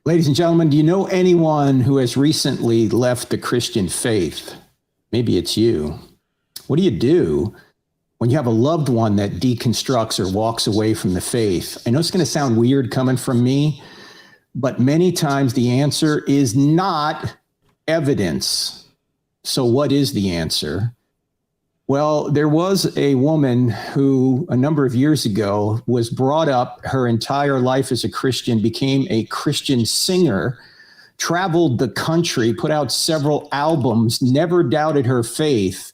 Ladies and gentlemen, do you know anyone who has recently left the Christian faith? Maybe it's you. What do you do when you have a loved one that deconstructs or walks away from the faith? I know it's going to sound weird coming from me, but many times the answer is not evidence. So what is the answer? Well, there was a woman who a number of years ago was brought up her entire life as a Christian, became a Christian singer, traveled the country, put out several albums, never doubted her faith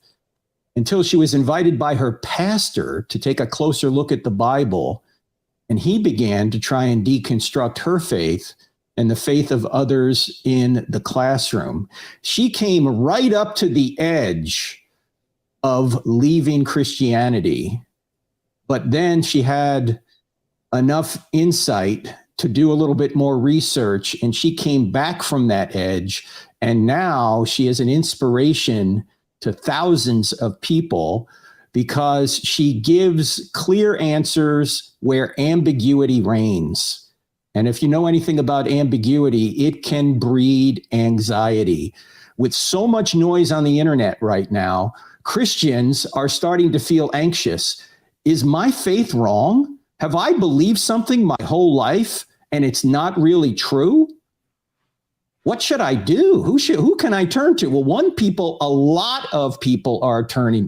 until she was invited by her pastor to take a closer look at the Bible. And he began to try and deconstruct her faith and the faith of others in the classroom. She came right up to the edge of leaving Christianity, but then she had enough insight to do a little bit more research, and she came back from that edge, and now she is an inspiration to thousands of people because she gives clear answers where ambiguity reigns. And if you know anything about ambiguity, it can breed anxiety. With so much noise on the internet right now, Christians are starting to feel anxious. Is my faith wrong? Have I believed something my whole life and it's not really true? What should I do? Who can I turn to? Well, one person a lot of people are turning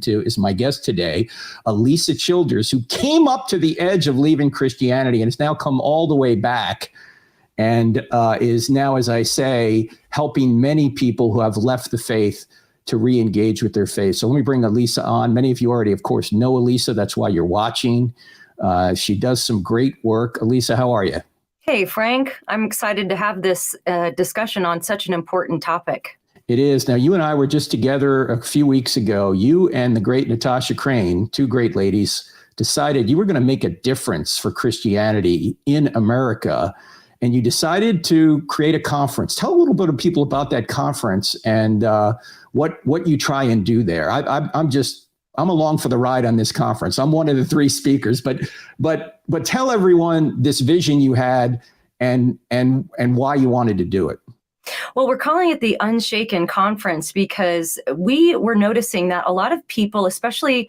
to is my guest today, Alisa Childers, who came up to the edge of leaving Christianity and has now come all the way back and is now, as I say, helping many people who have left the faith to re-engage with their faith. So let me bring Alisa on. Many of you already, of course, know Alisa. That's why you're watching. She does some great work. Alisa, how are you? Hey, Frank. I'm excited to have this discussion on such an important topic. It is. Now, you and I were just together a few weeks ago. You and the great 𝗬𝗧𝗜𝗠𝗘𝗦𝗧𝗦, two great ladies, decided you were going to make a difference for Christianity in America. And you decided to create a conference. Tell a little bit of people about that conference and what you try and do there. I'm along for the ride on this conference. I'm one of the three speakers, but tell everyone this vision you had and why you wanted to do it. Well, we're calling it the UNSHAKEN conference because we were noticing that a lot of people, especially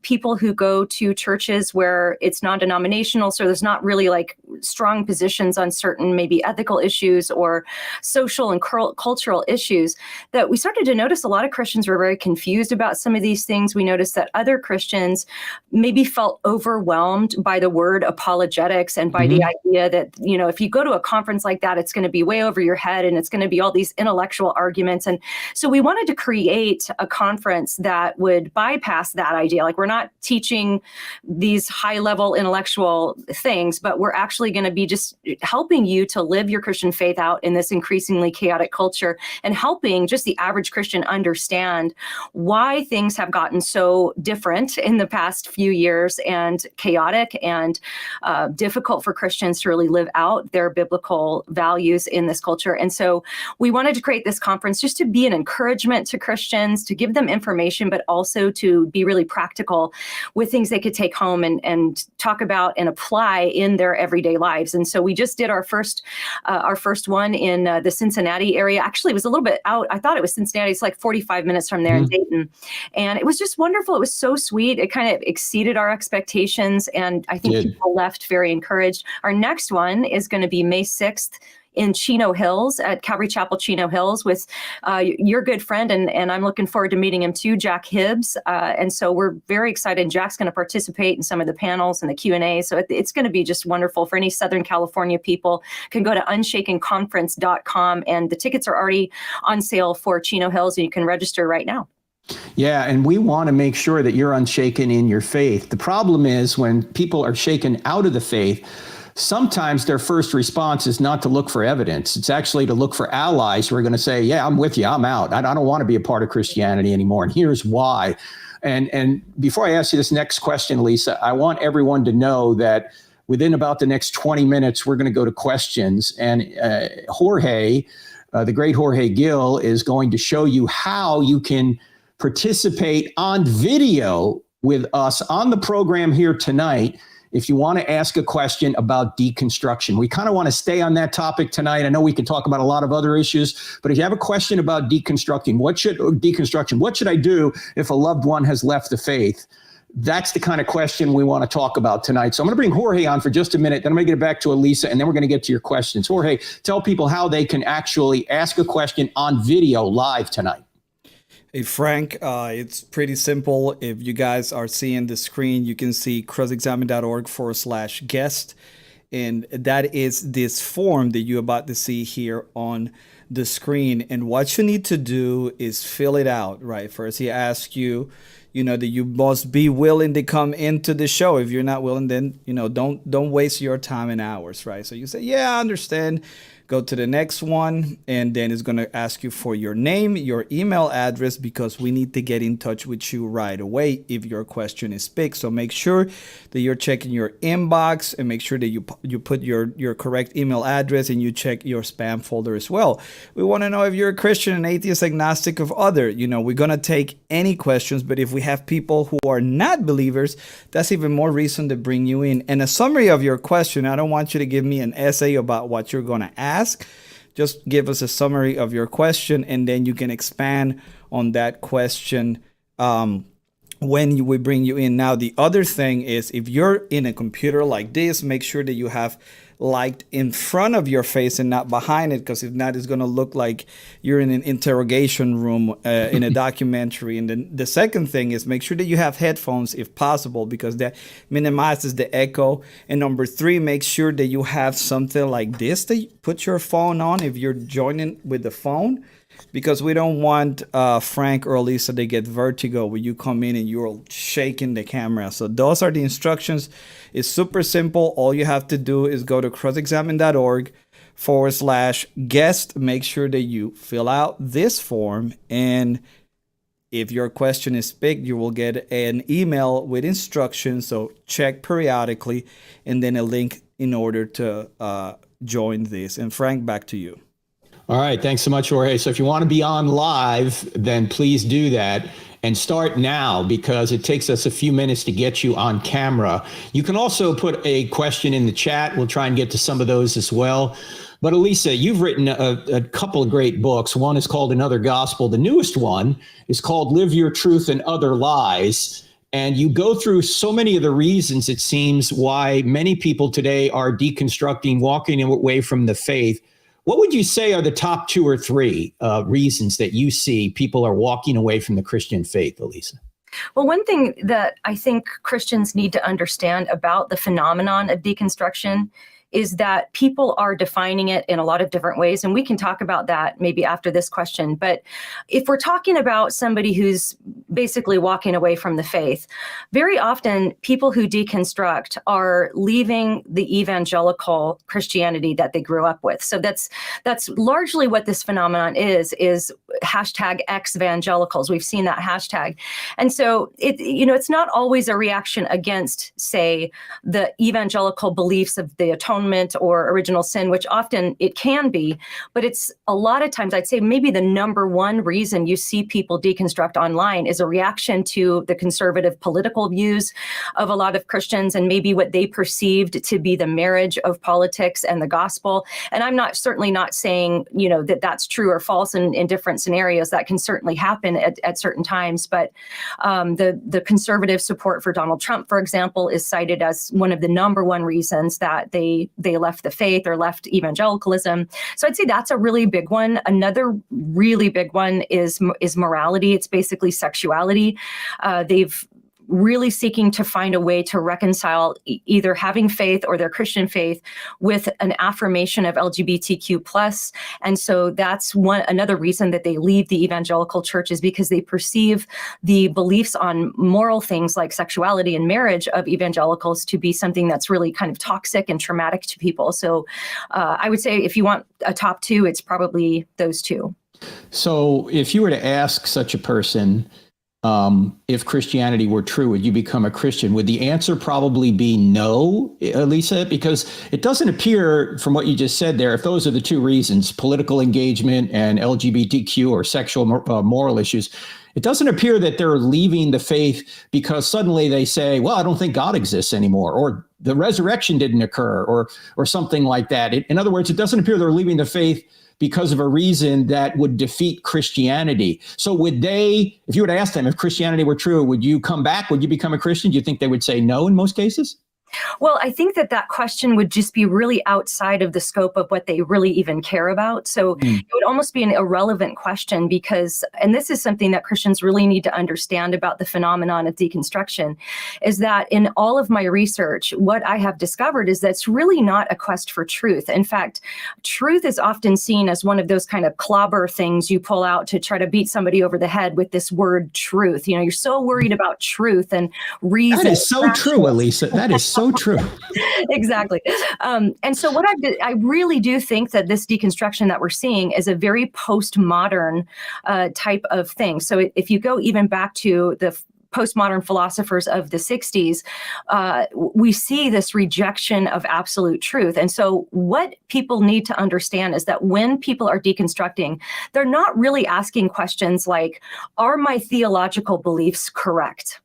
people who go to churches where it's non-denominational, so there's not really like strong positions on certain maybe ethical issues or social and cultural issues, that we started to notice a lot of Christians were very confused about some of these things. We noticed that other Christians maybe felt overwhelmed by the word apologetics and by the idea that, you know, if you go to a conference like that, it's going to be way over your head and it's going to be all these intellectual arguments. And so we wanted to create a conference that would bypass that idea. Like, we're not teaching these high level intellectual things, but we're actually going to be just helping you to live your Christian faith out in this increasingly chaotic culture and helping just the average Christian understand why things have gotten so different in the past few years and chaotic and difficult for Christians to really live out their biblical values in this culture. And so we wanted to create this conference just to be an encouragement to Christians, to give them information, but also to be really practical with things they could take home and talk about and apply in their everyday lives. And so we just did our first one in the Cincinnati area. Actually, it was a little bit out. I thought it was Cincinnati. It's like 45 minutes from there in Dayton. And it was just wonderful. It was so sweet. It kind of exceeded our expectations. And I think people left very encouraged. Our next one is going to be May 6th in Chino Hills at Calvary Chapel, Chino Hills, with your good friend, and I'm looking forward to meeting him too, Jack Hibbs. And so we're very excited. Jack's going to participate in some of the panels and the Q&A. So it's going to be just wonderful for any Southern California people. Can go to unshakenconference.com, and the tickets are already on sale for Chino Hills, and you can register right now. Yeah, and we want to make sure that you're unshaken in your faith. The problem is when people are shaken out of the faith, sometimes their first response is not to look for evidence. It's actually to look for allies who are going to say, yeah, I'm with you, I'm out. I don't want to be a part of Christianity anymore. And here's why. And before I ask you this next question, Alisa, I want everyone to know that within about the next 20 minutes, we're going to go to questions. And Jorge, the great Jorge Gill, is going to show you how you can participate on video with us on the program here tonight if you want to ask a question about deconstruction. We kind of want to stay on that topic tonight. I know we could talk about a lot of other issues, but if you have a question about deconstruction, what should I do if a loved one has left the faith? That's the kind of question we want to talk about tonight. So I'm going to bring Jorge on for just a minute, then I'm going to get it back to Alisa, and then we're going to get to your questions. Jorge, tell people how they can actually ask a question on video live tonight. Hey, Frank, it's pretty simple. If you guys are seeing the screen, you can see crossexamine.org/guest. And that is this form that you're about to see here on the screen. And what you need to do is fill it out, right? First, he asks you, that you must be willing to come into the show. If you're not willing, then, don't waste your time and hours, right? So you say, yeah, I understand. Go to the next one, and then it's going to ask you for your name, your email address, because we need to get in touch with you right away if your question is picked. So make sure that you're checking your inbox and make sure that you put your correct email address, and you check your spam folder as well. We want to know if you're a Christian, an atheist, agnostic, of other. We're going to take any questions, but if we have people who are not believers, that's even more reason to bring you in. And a summary of your question, I don't want you to give me an essay about what you're going to ask. Just give us a summary of your question, and then you can expand on that question when we bring you in. Now, the other thing is, if you're in a computer like this, make sure that you have light in front of your face and not behind it, because if not, it's going to look like you're in an interrogation room in a documentary. And then the second thing is, make sure that you have headphones if possible, because that minimizes the echo. And number 3, make sure that you have something like this to put your phone on if you're joining with the phone, because we don't want Frank or Alisa to get vertigo when you come in and you're shaking the camera. So those are the instructions. It's super simple. All you have to do is go to crossexamine.org/guest. Make sure that you fill out this form, and if your question is picked, you will get an email with instructions. So check periodically, and then a link in order to join this. And Frank, back to you. All right. Thanks so much, Jorge. So if you want to be on live, then please do that, and start now, because it takes us a few minutes to get you on camera. You can also put a question in the chat. We'll try and get to some of those as well. But Alisa, you've written a couple of great books. One is called Another Gospel. The newest one is called Live Your Truth and Other Lies. And you go through so many of the reasons, it seems, why many people today are deconstructing, walking away from the faith. What would you say are the top 2 or 3 reasons that you see people are walking away from the Christian faith, Alisa? Well, one thing that I think Christians need to understand about the phenomenon of deconstruction is that people are defining it in a lot of different ways. And we can talk about that maybe after this question. But if we're talking about somebody who's basically walking away from the faith, very often people who deconstruct are leaving the evangelical Christianity that they grew up with. So that's largely what this phenomenon is #ex-evangelicals. We've seen that hashtag. And so it's not always a reaction against, say, the evangelical beliefs of the atonement or original sin, which often it can be, but it's a lot of times, I'd say maybe the number one reason you see people deconstruct online is a reaction to the conservative political views of a lot of Christians, and maybe what they perceived to be the marriage of politics and the gospel. And I'm certainly not saying, that that's true or false in different scenarios. That can certainly happen at certain times. But the conservative support for Donald Trump, for example, is cited as one of the number one reasons that they left the faith or left evangelicalism. So I'd say that's a really big one. Another really big one is morality. It's basically sexuality. They've really seeking to find a way to reconcile either having faith or their Christian faith with an affirmation of LGBTQ+. And so that's another reason that they leave the evangelical church, is because they perceive the beliefs on moral things like sexuality and marriage of evangelicals to be something that's really kind of toxic and traumatic to people. So I would say if you want a top 2, it's probably those 2. So if you were to ask such a person, if Christianity were true, would you become a Christian? Would the answer probably be no, Alisa? Because it doesn't appear from what you just said there, if those are the 2 reasons, political engagement and LGBTQ or sexual moral issues, It doesn't appear that they're leaving the faith because suddenly they say, well, I don't think God exists anymore, or the resurrection didn't occur, or something like that. In other words, it doesn't appear they're leaving the faith because of a reason that would defeat Christianity. So would they, if you were to ask them if Christianity were true, would you come back? Would you become a Christian? Do you think they would say no in most cases? Well, I think that question would just be really outside of the scope of what they really even care about. So it would almost be an irrelevant question because, and this is something that Christians really need to understand about the phenomenon of deconstruction, is that in all of my research, what I have discovered is that it's really not a quest for truth. In fact, truth is often seen as one of those kind of clobber things you pull out to try to beat somebody over the head with this word truth. You know, you're so worried about truth and reason. That is so true, Alisa. That is so true. Exactly. And so what I really do think that this deconstruction that we're seeing is a very postmodern type of thing. So if you go even back to the postmodern philosophers of the 60s, we see this rejection of absolute truth. And so what people need to understand is that when people are deconstructing, they're not really asking questions like, are my theological beliefs correct?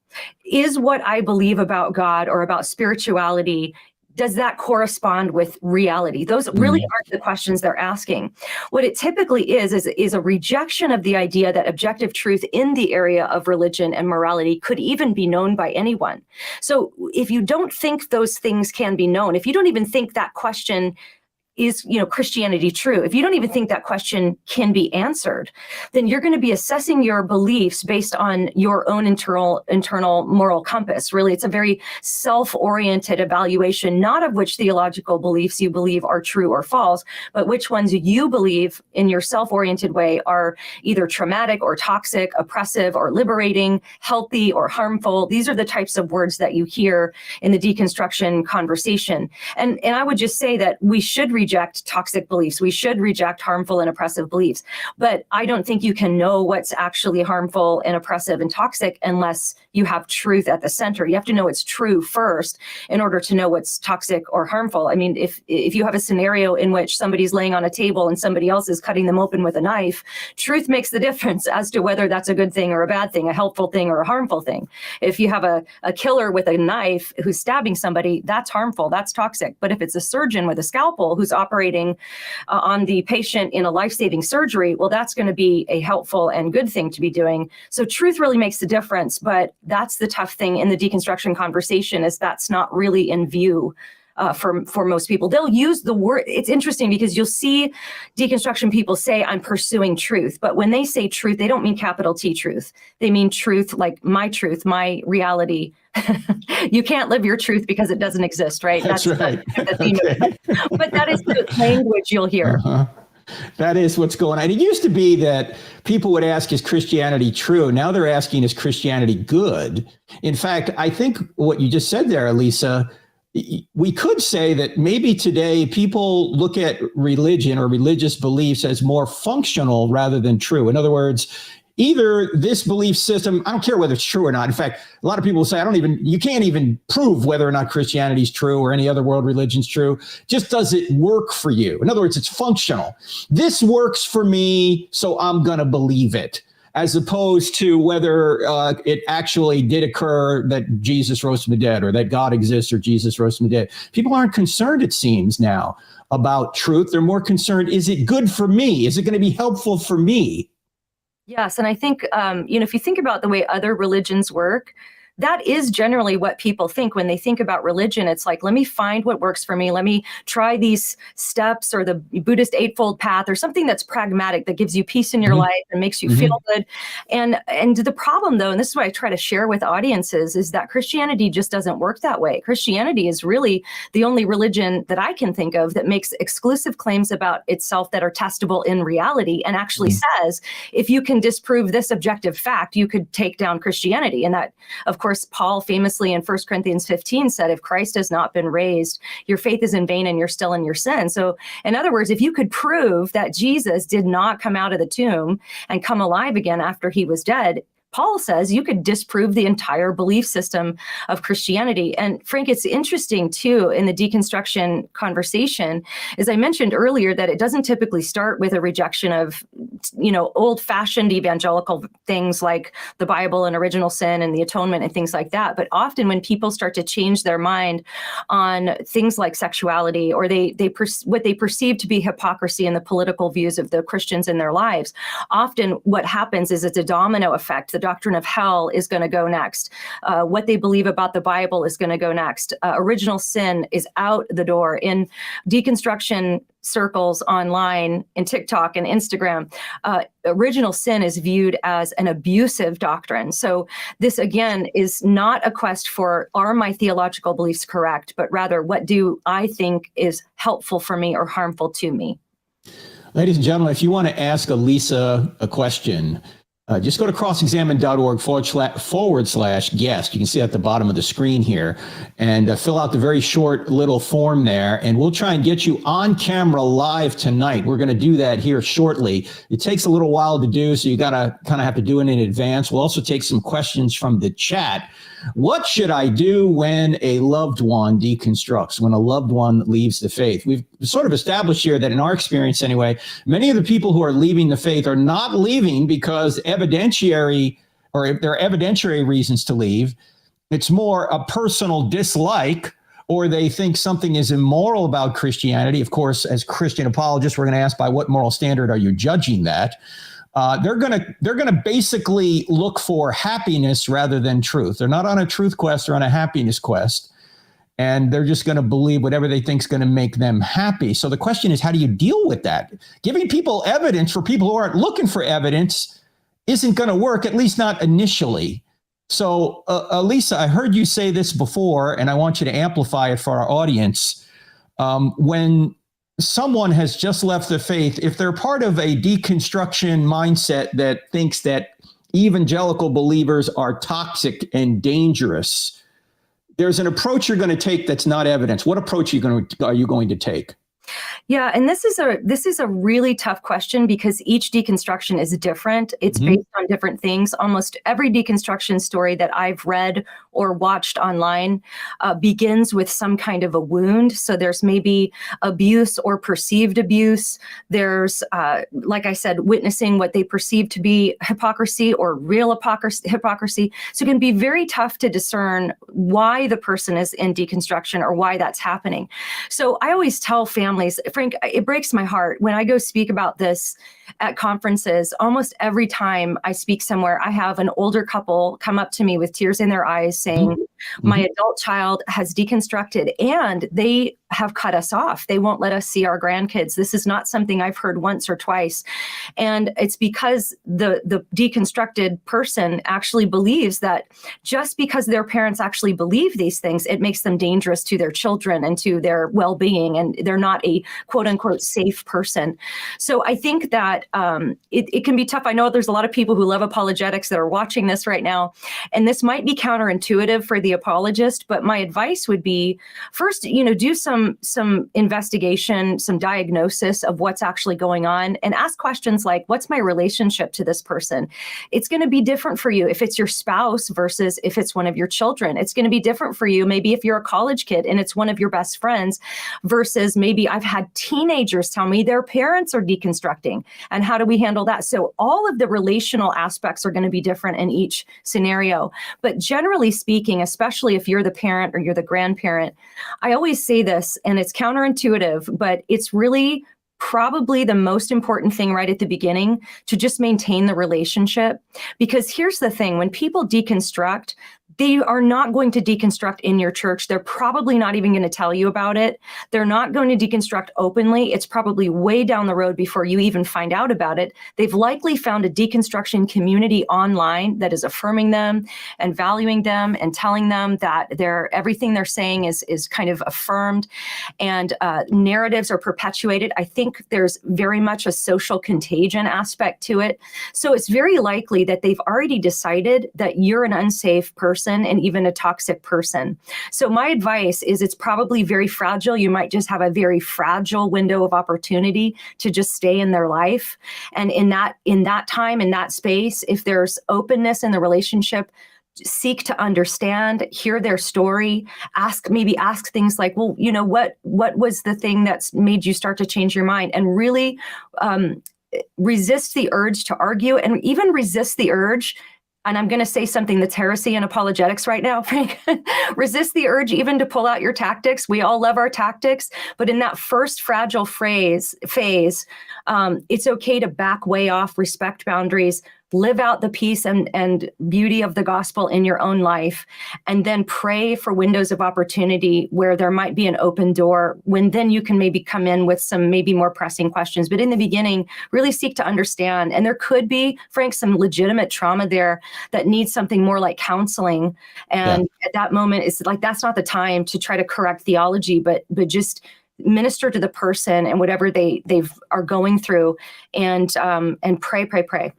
Is what I believe about God or about spirituality, does that correspond with reality? Those really aren't the questions they're asking. What it typically is a rejection of the idea that objective truth in the area of religion and morality could even be known by anyone. So if you don't think those things can be known, if you don't even think that question is, Christianity true? If you don't even think that question can be answered, then you're going to be assessing your beliefs based on your own internal moral compass. Really, it's a very self-oriented evaluation, not of which theological beliefs you believe are true or false, but which ones you believe in your self-oriented way are either traumatic or toxic, oppressive or liberating, healthy or harmful. These are the types of words that you hear in the deconstruction conversation. And I would just say that we should reject toxic beliefs. We should reject harmful and oppressive beliefs. But I don't think you can know what's actually harmful and oppressive and toxic unless you have truth at the center. You have to know it's true first in order to know what's toxic or harmful. I mean, if you have a scenario in which somebody's laying on a table and somebody else is cutting them open with a knife, truth makes the difference as to whether that's a good thing or a bad thing, a helpful thing or a harmful thing. If you have a killer with a knife who's stabbing somebody, that's harmful, that's toxic. But if it's a surgeon with a scalpel who's operating on the patient in a life-saving surgery, well, that's going to be a helpful and good thing to be doing. So truth really makes the difference, but that's the tough thing in the deconstruction conversation, is that's not really in view for most people. They'll use the word. It's interesting because you'll see deconstruction people say, I'm pursuing truth. But when they say truth, they don't mean capital T truth. They mean truth like my truth, my reality. You can't live your truth because it doesn't exist, right? That's right. But that is the language you'll hear. That is what's going on. It used to be that people would ask, is Christianity true? Now they're asking, is Christianity good? In fact, I think what you just said there, Alisa, we could say that maybe today people look at religion or religious beliefs as more functional rather than true. In other words, either this belief system, I don't care whether it's true or not. In fact, a lot of people say, you can't even prove whether or not Christianity is true or any other world religion's true. Just does it work for you? In other words, it's functional. This works for me, so I'm going to believe it, as opposed to whether it actually did occur that Jesus rose from the dead, or that God exists, or Jesus rose from the dead. People aren't concerned, it seems now, about truth. They're more concerned, is it good for me? Is it going to be helpful for me? Yes. And I think, if you think about the way other religions work, that is generally what people think when they think about religion. It's like, let me find what works for me. Let me try these steps or the Buddhist Eightfold Path or something that's pragmatic, that gives you peace in your life and makes you feel good. And the problem, though, and this is what I try to share with audiences, is that Christianity just doesn't work that way. Christianity is really the only religion that I can think of that makes exclusive claims about itself that are testable in reality, and actually says, if you can disprove this objective fact, you could take down Christianity. And that, of course, Paul famously in 1 Corinthians 15 said, if Christ has not been raised, your faith is in vain and you're still in your sin. So in other words, if you could prove that Jesus did not come out of the tomb and come alive again after he was dead, Paul says, you could disprove the entire belief system of Christianity. And Frank, it's interesting too, in the deconstruction conversation, as I mentioned earlier, that it doesn't typically start with a rejection of, old-fashioned evangelical things like the Bible and original sin and the atonement and things like that. But often when people start to change their mind on things like sexuality, or what they perceive to be hypocrisy in the political views of the Christians in their lives, often what happens is it's a domino effect. The doctrine of hell is going to go next. What they believe about the Bible is going to go next. Original sin is out the door. In deconstruction circles online, in TikTok and Instagram, original sin is viewed as an abusive doctrine. So this, again, is not a quest for, are my theological beliefs correct, but rather, what do I think is helpful for me or harmful to me? Ladies and gentlemen, if you want to ask Alisa a question, just go to crossexamine.org/guest. You can see at the bottom of the screen here, and fill out the very short little form there, and we'll try and get you on camera live tonight. We're going to do that here shortly. It takes a little while to do, so you got to kind of have to do it in advance. We'll also take some questions from the chat. What should I do when a loved one deconstructs, when a loved one leaves the faith? We've sort of established here that in our experience anyway, many of the people who are leaving the faith are not leaving because evidentiary, or if there are evidentiary reasons to leave. It's more a personal dislike, or they think something is immoral about Christianity. Of course, as Christian apologists, we're going to ask, by what moral standard are you judging that? They're gonna basically look for happiness rather than truth. They're not on a truth quest, they're on a happiness quest. And they're just going to believe whatever they think is going to make them happy. So the question is, how do you deal with that? Giving people evidence for people who aren't looking for evidence isn't going to work, at least not initially. So Alisa, I heard you say this before, and I want you to amplify it for our audience. When someone has just left the faith, if they're part of a deconstruction mindset that thinks that evangelical believers are toxic and dangerous, there's an approach you're going to take that's not evidence. What approach are you going to take? Yeah, and this is a really tough question because each deconstruction is different. It's based on different things. Almost every deconstruction story that I've read or watched online begins with some kind of a wound. So there's maybe abuse or perceived abuse. There's, like I said, witnessing what they perceive to be hypocrisy or real hypocrisy. So it can be very tough to discern why the person is in deconstruction or why that's happening. So I always tell families, Frank, it breaks my heart when I go speak about this at conferences. Almost every time I speak somewhere, I have an older couple come up to me with tears in their eyes saying, my adult child has deconstructed and they have cut us off. They won't let us see our grandkids. This is not something I've heard once or twice. And it's because the deconstructed person actually believes that just because their parents actually believe these things, it makes them dangerous to their children and to their well-being, and they're not a quote unquote safe person. So I think that it can be tough. I know there's a lot of people who love apologetics that are watching this right now, and this might be counterintuitive for the apologist, but my advice would be, first, do some investigation, some diagnosis of what's actually going on, and ask questions like, what's my relationship to this person? It's going to be different for you if it's your spouse versus if it's one of your children. It's going to be different for you maybe if you're a college kid and it's one of your best friends versus maybe I've had teenagers tell me their parents are deconstructing, and how do we handle that? So all of the relational aspects are going to be different in each scenario. But generally speaking, especially if you're the parent or you're the grandparent, I always say this, and it's counterintuitive, but it's really probably the most important thing right at the beginning, to just maintain the relationship. Because here's the thing, when people deconstruct, they are not going to deconstruct in your church. They're probably not even going to tell you about it. They're not going to deconstruct openly. It's probably way down the road before you even find out about it. They've likely found a deconstruction community online that is affirming them and valuing them and telling them that everything they're saying is kind of affirmed, and narratives are perpetuated. I think there's very much a social contagion aspect to it. So it's very likely that they've already decided that you're an unsafe person person and even a toxic person. So my advice is it's probably very fragile. You might just have a very fragile window of opportunity to just stay in their life. And in that time, in that space, if there's openness in the relationship, seek to understand, hear their story, maybe ask things like, well, what was the thing that's made you start to change your mind? And really resist the urge to argue, and even resist the urge. And I'm going to say something that's heresy in apologetics right now, Frank. Resist the urge even to pull out your tactics. We all love our tactics, but in that first fragile phase, it's okay to back way off, respect boundaries, live out the peace and beauty of the gospel in your own life, and then pray for windows of opportunity where there might be an open door, when then you can maybe come in with some maybe more pressing questions. But in the beginning, really seek to understand. And there could be, Frank, some legitimate trauma there that needs something more like counseling. And at that moment, it's like, that's not the time to try to correct theology, but just minister to the person and whatever they are going through, and pray.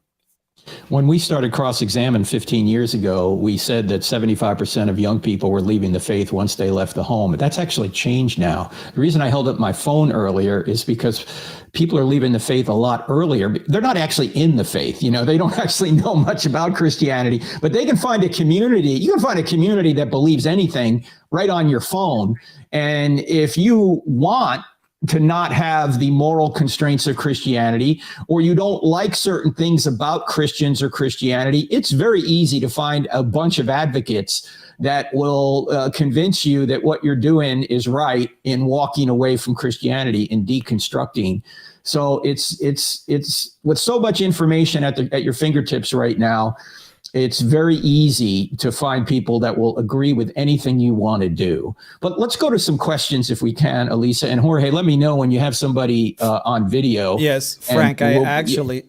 When we started Cross-Examine 15 years ago, we said that 75% of young people were leaving the faith once they left the home. But that's actually changed now. The reason I held up my phone earlier is because people are leaving the faith a lot earlier. They're not actually in the faith. They don't actually know much about Christianity, but they can find a community. You can find a community that believes anything right on your phone. And if you want to not have the moral constraints of Christianity, or you don't like certain things about Christians or Christianity, it's very easy to find a bunch of advocates that will convince you that what you're doing is right in walking away from Christianity and deconstructing. So it's with so much information at your fingertips right now, it's very easy to find people that will agree with anything you want to do. But let's go to some questions if we can, Alisa. And Jorge, let me know when you have somebody on video. Yes, Frank, I actually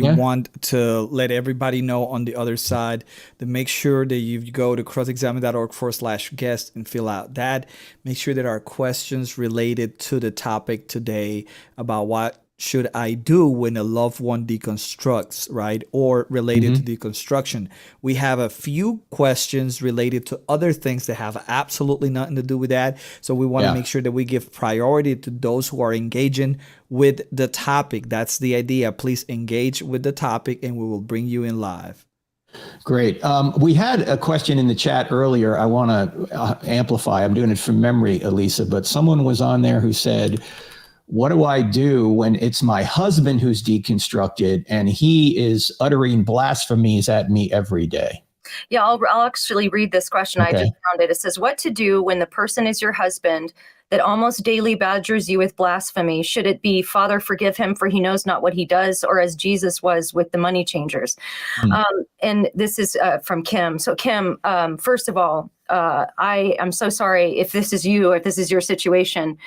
want to let everybody know on the other side to make sure that you go to crossexamine.org/guest and fill out that. Make sure there are questions related to the topic today about what should I do when a loved one deconstructs, right? Or related to deconstruction. We have a few questions related to other things that have absolutely nothing to do with that. So we want to make sure that we give priority to those who are engaging with the topic. That's the idea. Please engage with the topic and we will bring you in live. Great. We had a question in the chat earlier. I want to amplify. I'm doing it from memory, Alisa, but someone was on there who said, what do I do when it's my husband who's deconstructed and he is uttering blasphemies at me every day? Yeah, I'll actually read this question. Okay. I just found it. It says, what to do when the person is your husband that almost daily badgers you with blasphemy? Should it be, Father, forgive him, for he knows not what he does, or as Jesus was with the money changers? And this is from Kim. So Kim, first of all, I am so sorry if this is you, if this is your situation.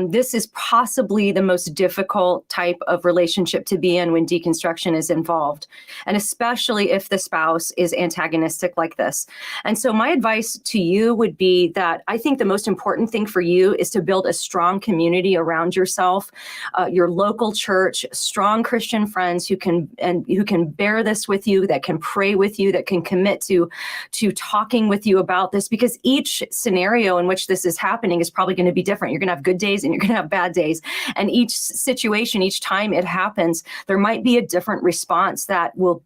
This is possibly the most difficult type of relationship to be in when deconstruction is involved, and especially if the spouse is antagonistic like this. And so my advice to you would be that I think the most important thing for you is to build a strong community around yourself, your local church, strong Christian friends who can bear this with you, that can pray with you, that can commit to talking with you about this, because each scenario in which this is happening is probably going to be different. You're going to have good days and you're going to have bad days. And each situation, each time it happens, there might be a different response that will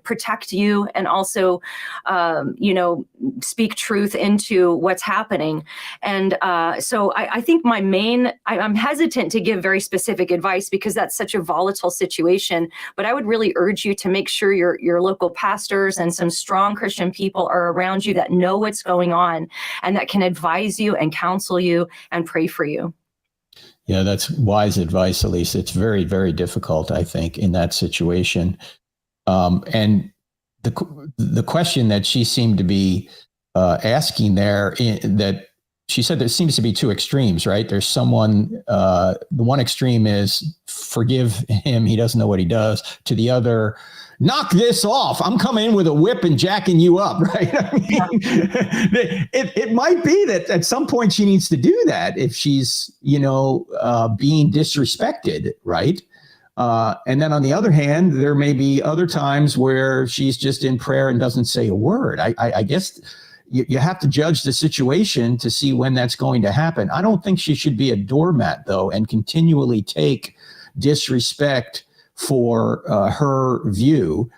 protect you and also, speak truth into what's happening. And so I think I'm hesitant to give very specific advice because that's such a volatile situation, but I would really urge you to make sure your local pastors and some strong Christian people are around you that know what's going on and that can advise you and counsel you and pray for you. Yeah, that's wise advice, Alisa. It's very, very difficult, I think, in that situation. And the question that she seemed to be asking there, that she said there seems to be two extremes, right? There's someone, the one extreme is forgive him, he doesn't know what he does. To the other, knock this off. I'm coming in with a whip and jacking you up, right? I mean, it might be that at some point she needs to do that if she's, being disrespected, right? And then on the other hand, there may be other times where she's just in prayer and doesn't say a word. I guess you have to judge the situation to see when that's going to happen. I don't think she should be a doormat, though, and continually take disrespect for her view.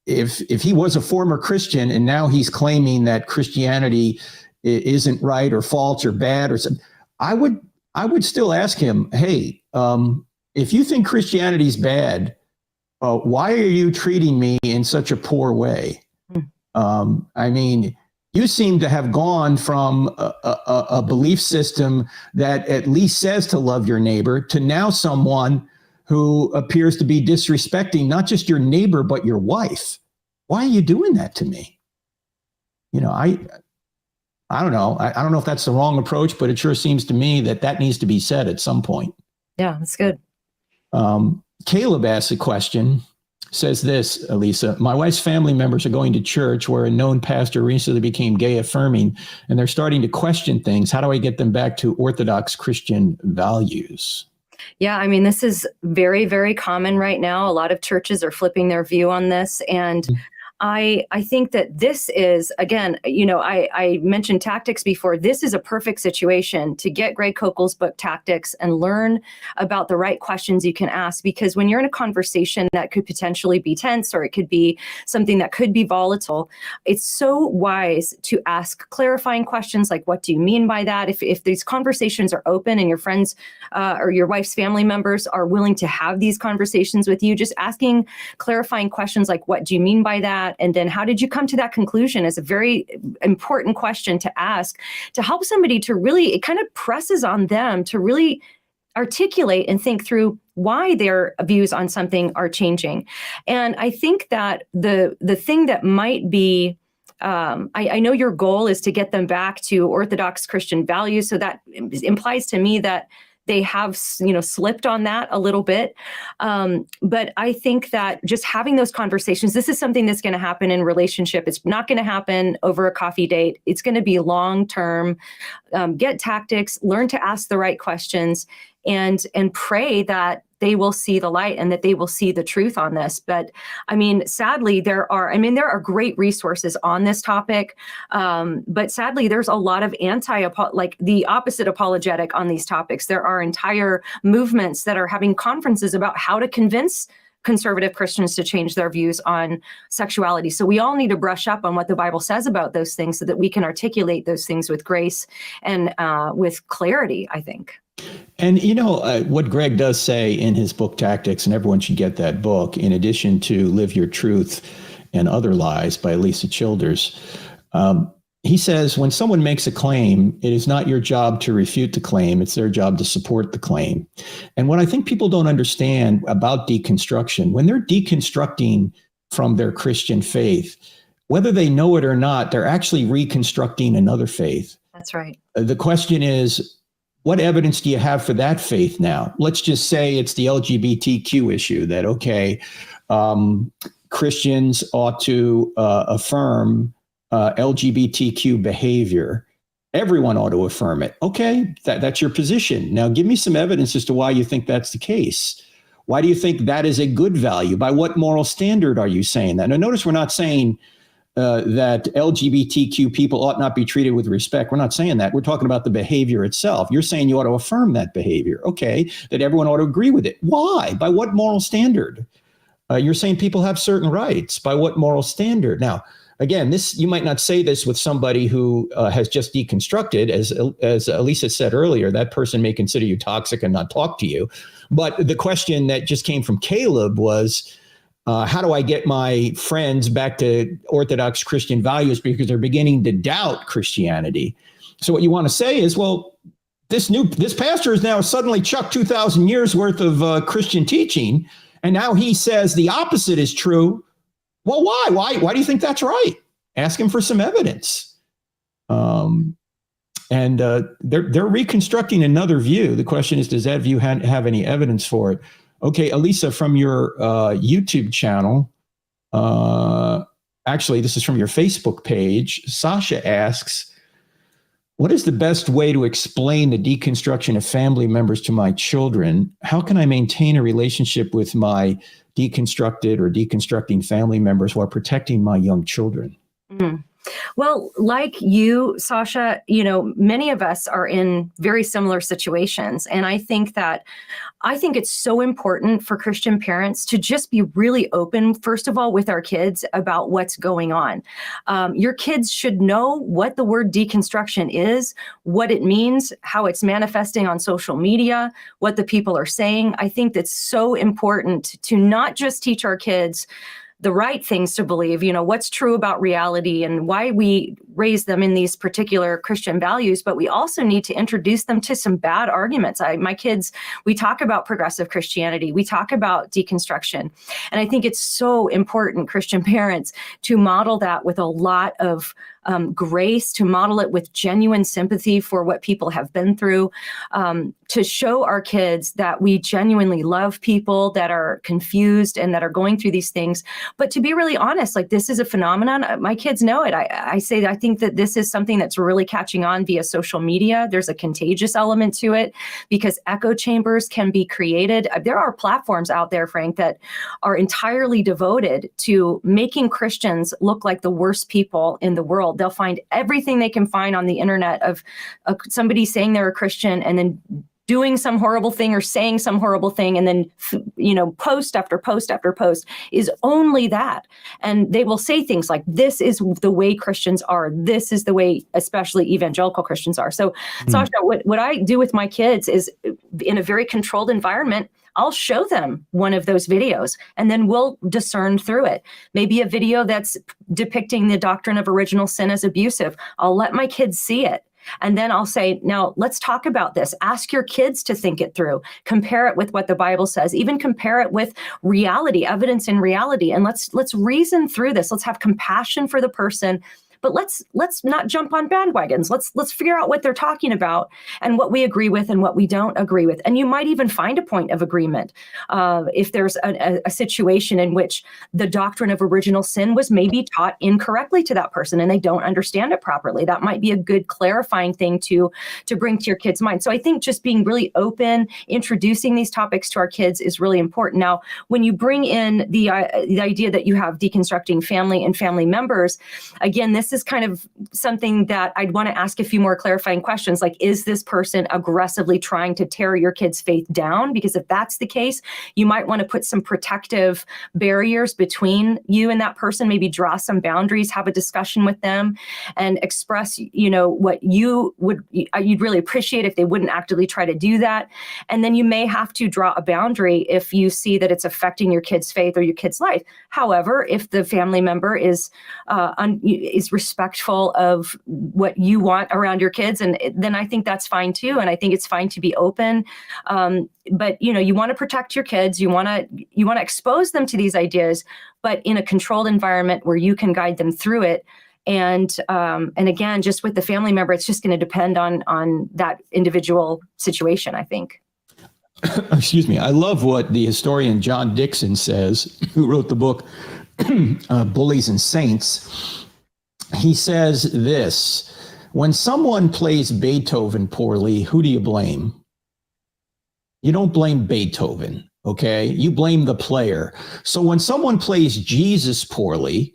If he was a former Christian and now he's claiming that Christianity isn't right or false or bad or something, I would still ask him, hey, if you think Christianity's bad, why are you treating me in such a poor way? I mean, you seem to have gone from a belief system that at least says to love your neighbor to now someone who appears to be disrespecting not just your neighbor, but your wife. Why are you doing that to me? You know, I don't know. I don't know if that's the wrong approach, but it sure seems to me that needs to be said at some point. Yeah, that's good. Caleb asks a question, says this, Alisa: my wife's family members are going to church where a known pastor recently became gay affirming, and they're starting to question things. How do I get them back to orthodox Christian values? Yeah, I mean, this is very, very common right now. A lot of churches are flipping their view on this. And I think that this is, again, you know, I mentioned tactics before. This is a perfect situation to get Greg Koukl's book, Tactics, and learn about the right questions you can ask. Because when you're in a conversation that could potentially be tense, or it could be something that could be volatile, it's so wise to ask clarifying questions like, what do you mean by that? If these conversations are open and your friends or your wife's family members are willing to have these conversations with you, just asking clarifying questions like, what do you mean by that? And then how did you come to that conclusion is a very important question to ask, to help somebody to really, it kind of presses on them to really articulate and think through why their views on something are changing. And I think that the thing that might be, I know your goal is to get them back to orthodox Christian values. So that implies to me that they have, you know, slipped on that a little bit. But I think that just having those conversations, this is something that's going to happen in relationship. It's not going to happen over a coffee date. It's going to be long-term. Get tactics, learn to ask the right questions, and pray that they will see the light and that they will see the truth on this. But I mean, sadly, there are great resources on this topic. But sadly, there's a lot of like the opposite apologetic on these topics. There are entire movements that are having conferences about how to convince conservative Christians to change their views on sexuality. So we all need to brush up on what the Bible says about those things so that we can articulate those things with grace and with clarity, I think. And, you know, what Greg does say in his book, Tactics, and everyone should get that book, in addition to Live Your Truth and Other Lies by Alisa Childers, he says, when someone makes a claim, it is not your job to refute the claim. It's their job to support the claim. And what I think people don't understand about deconstruction, when they're deconstructing from their Christian faith, whether they know it or not, they're actually reconstructing another faith. That's right. The question is, what evidence do you have for that faith now? Let's just say it's the LGBTQ issue that, okay, Christians ought to affirm LGBTQ behavior. Everyone ought to affirm it. Okay, that's your position. Now give me some evidence as to why you think that's the case. Why do you think that is a good value? By what moral standard are you saying that? Now notice we're not saying that LGBTQ people ought not be treated with respect. We're not saying that. We're talking about the behavior itself. You're saying you ought to affirm that behavior. Okay, that everyone ought to agree with it. Why? By what moral standard? You're saying people have certain rights. By what moral standard? Now, again, this, you might not say this with somebody who has just deconstructed. As Alisa said earlier, that person may consider you toxic and not talk to you. But the question that just came from Caleb was, how do I get my friends back to orthodox Christian values because they're beginning to doubt Christianity? So what you want to say is, well, this pastor has now suddenly chucked 2,000 years worth of Christian teaching, and now he says the opposite is true. Well, why? Why do you think that's right? Ask him for some evidence. And they're reconstructing another view. The question is, does that view have any evidence for it? Okay, Alisa, from your YouTube channel, actually, this is from your Facebook page. Sasha asks, What is the best way to explain the deconstruction of family members to my children? How can I maintain a relationship with my deconstructed or deconstructing family members while protecting my young children? Mm. Well, like you, Sasha, you know, many of us are in very similar situations. And I think it's so important for Christian parents to just be really open, first of all, with our kids about what's going on. Your kids should know what the word deconstruction is, what it means, how it's manifesting on social media, what the people are saying. I think that's so important to not just teach our kids the right things to believe, you know, what's true about reality and why we raise them in these particular Christian values, but we also need to introduce them to some bad arguments. My kids, we talk about progressive Christianity, we talk about deconstruction, and I think it's so important, Christian parents, to model that with a lot of grace, to model it with genuine sympathy for what people have been through, to show our kids that we genuinely love people that are confused and that are going through these things. But to be really honest, like, this is a phenomenon. My kids know it. I say I think that this is something that's really catching on via social media. There's a contagious element to it because echo chambers can be created. There are platforms out there, Frank, that are entirely devoted to making Christians look like the worst people in the world. They'll find everything they can find on the internet of somebody saying they're a Christian and then doing some horrible thing or saying some horrible thing, and then, you know, post after post after post is only that. And they will say things like, this is the way Christians are. This is the way, especially evangelical Christians are. So, Sasha, what I do with my kids is, in a very controlled environment, I'll show them one of those videos and then we'll discern through it. Maybe a video that's depicting the doctrine of original sin as abusive. I'll let my kids see it. And then I'll say, now let's talk about this. Ask your kids to think it through. Compare it with what the Bible says. Even compare it with reality, evidence in reality. And let's reason through this. Let's have compassion for the person. But let's not jump on bandwagons. Let's figure out what they're talking about and what we agree with and what we don't agree with. And you might even find a point of agreement if there's a situation in which the doctrine of original sin was maybe taught incorrectly to that person and they don't understand it properly. That might be a good clarifying thing to bring to your kids' mind. So I think just being really open, introducing these topics to our kids is really important. Now, when you bring in the idea that you have deconstructing family and family members, again, this is kind of something that I'd want to ask a few more clarifying questions. Like, is this person aggressively trying to tear your kid's faith down? Because if that's the case, you might want to put some protective barriers between you and that person, maybe draw some boundaries, have a discussion with them and express, you know, what you'd really appreciate if they wouldn't actively try to do that. And then you may have to draw a boundary if you see that it's affecting your kid's faith or your kid's life. However, if the family member is respectful of what you want around your kids, and then I think that's fine too. And I think it's fine to be open. But you know, you want to protect your kids. You want to expose them to these ideas, but in a controlled environment where you can guide them through it. And again, just with the family member, it's just going to depend on that individual situation, I think. Excuse me. I love what the historian John Dixon says, who wrote the book Bullies and Saints. He says this: when someone plays Beethoven poorly, who do you blame? You don't blame Beethoven, okay? You blame the player. So when someone plays Jesus poorly,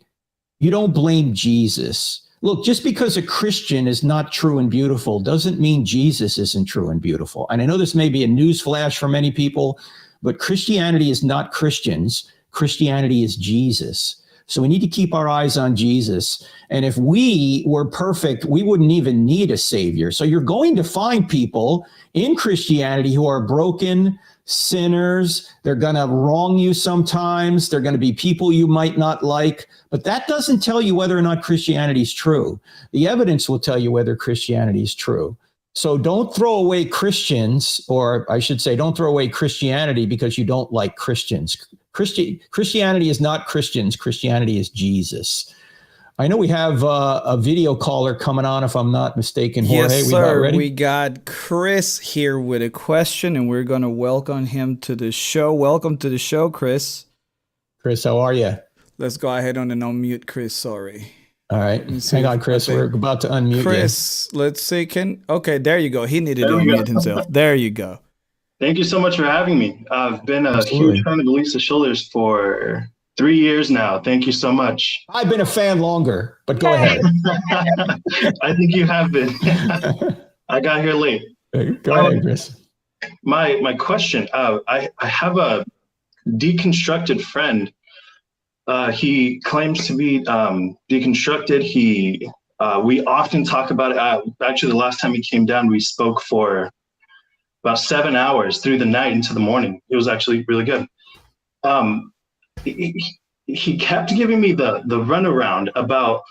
you don't blame Jesus. Look, just because a Christian is not true and beautiful doesn't mean Jesus isn't true and beautiful. And I know this may be a newsflash for many people, but Christianity is not Christians. Christianity is Jesus. So we need to keep our eyes on Jesus. And if we were perfect, we wouldn't even need a savior. So you're going to find people in Christianity who are broken, sinners. They're going to wrong you sometimes. They're going to be people you might not like. But that doesn't tell you whether or not Christianity is true. The evidence will tell you whether Christianity is true. So don't throw away Christians, or I should say, don't throw away Christianity because you don't like Christians. Christianity is not Christians. Christianity is Jesus. I know we have a video caller coming on, if I'm not mistaken. Jorge, yes, sir. We got Chris here with a question, and we're going to welcome him to the show. Welcome to the show, Chris. Chris, how are you? Let's go ahead and unmute Chris. Sorry. All right. Hang on, Chris. We're about to unmute Chris, let's see. Okay, there you go. He needed to unmute himself. There you go. Thank you so much for having me. I've been a huge fan of Alisa Childers for 3 years now. Thank you so much. I've been a fan longer, but go ahead. I think you have been. I got here late. Go ahead, Chris. My question, I have a deconstructed friend. He claims to be deconstructed. We often talk about it. Actually, the last time he came down, we spoke for about 7 hours through the night into the morning. It was actually really good. He kept giving me the runaround about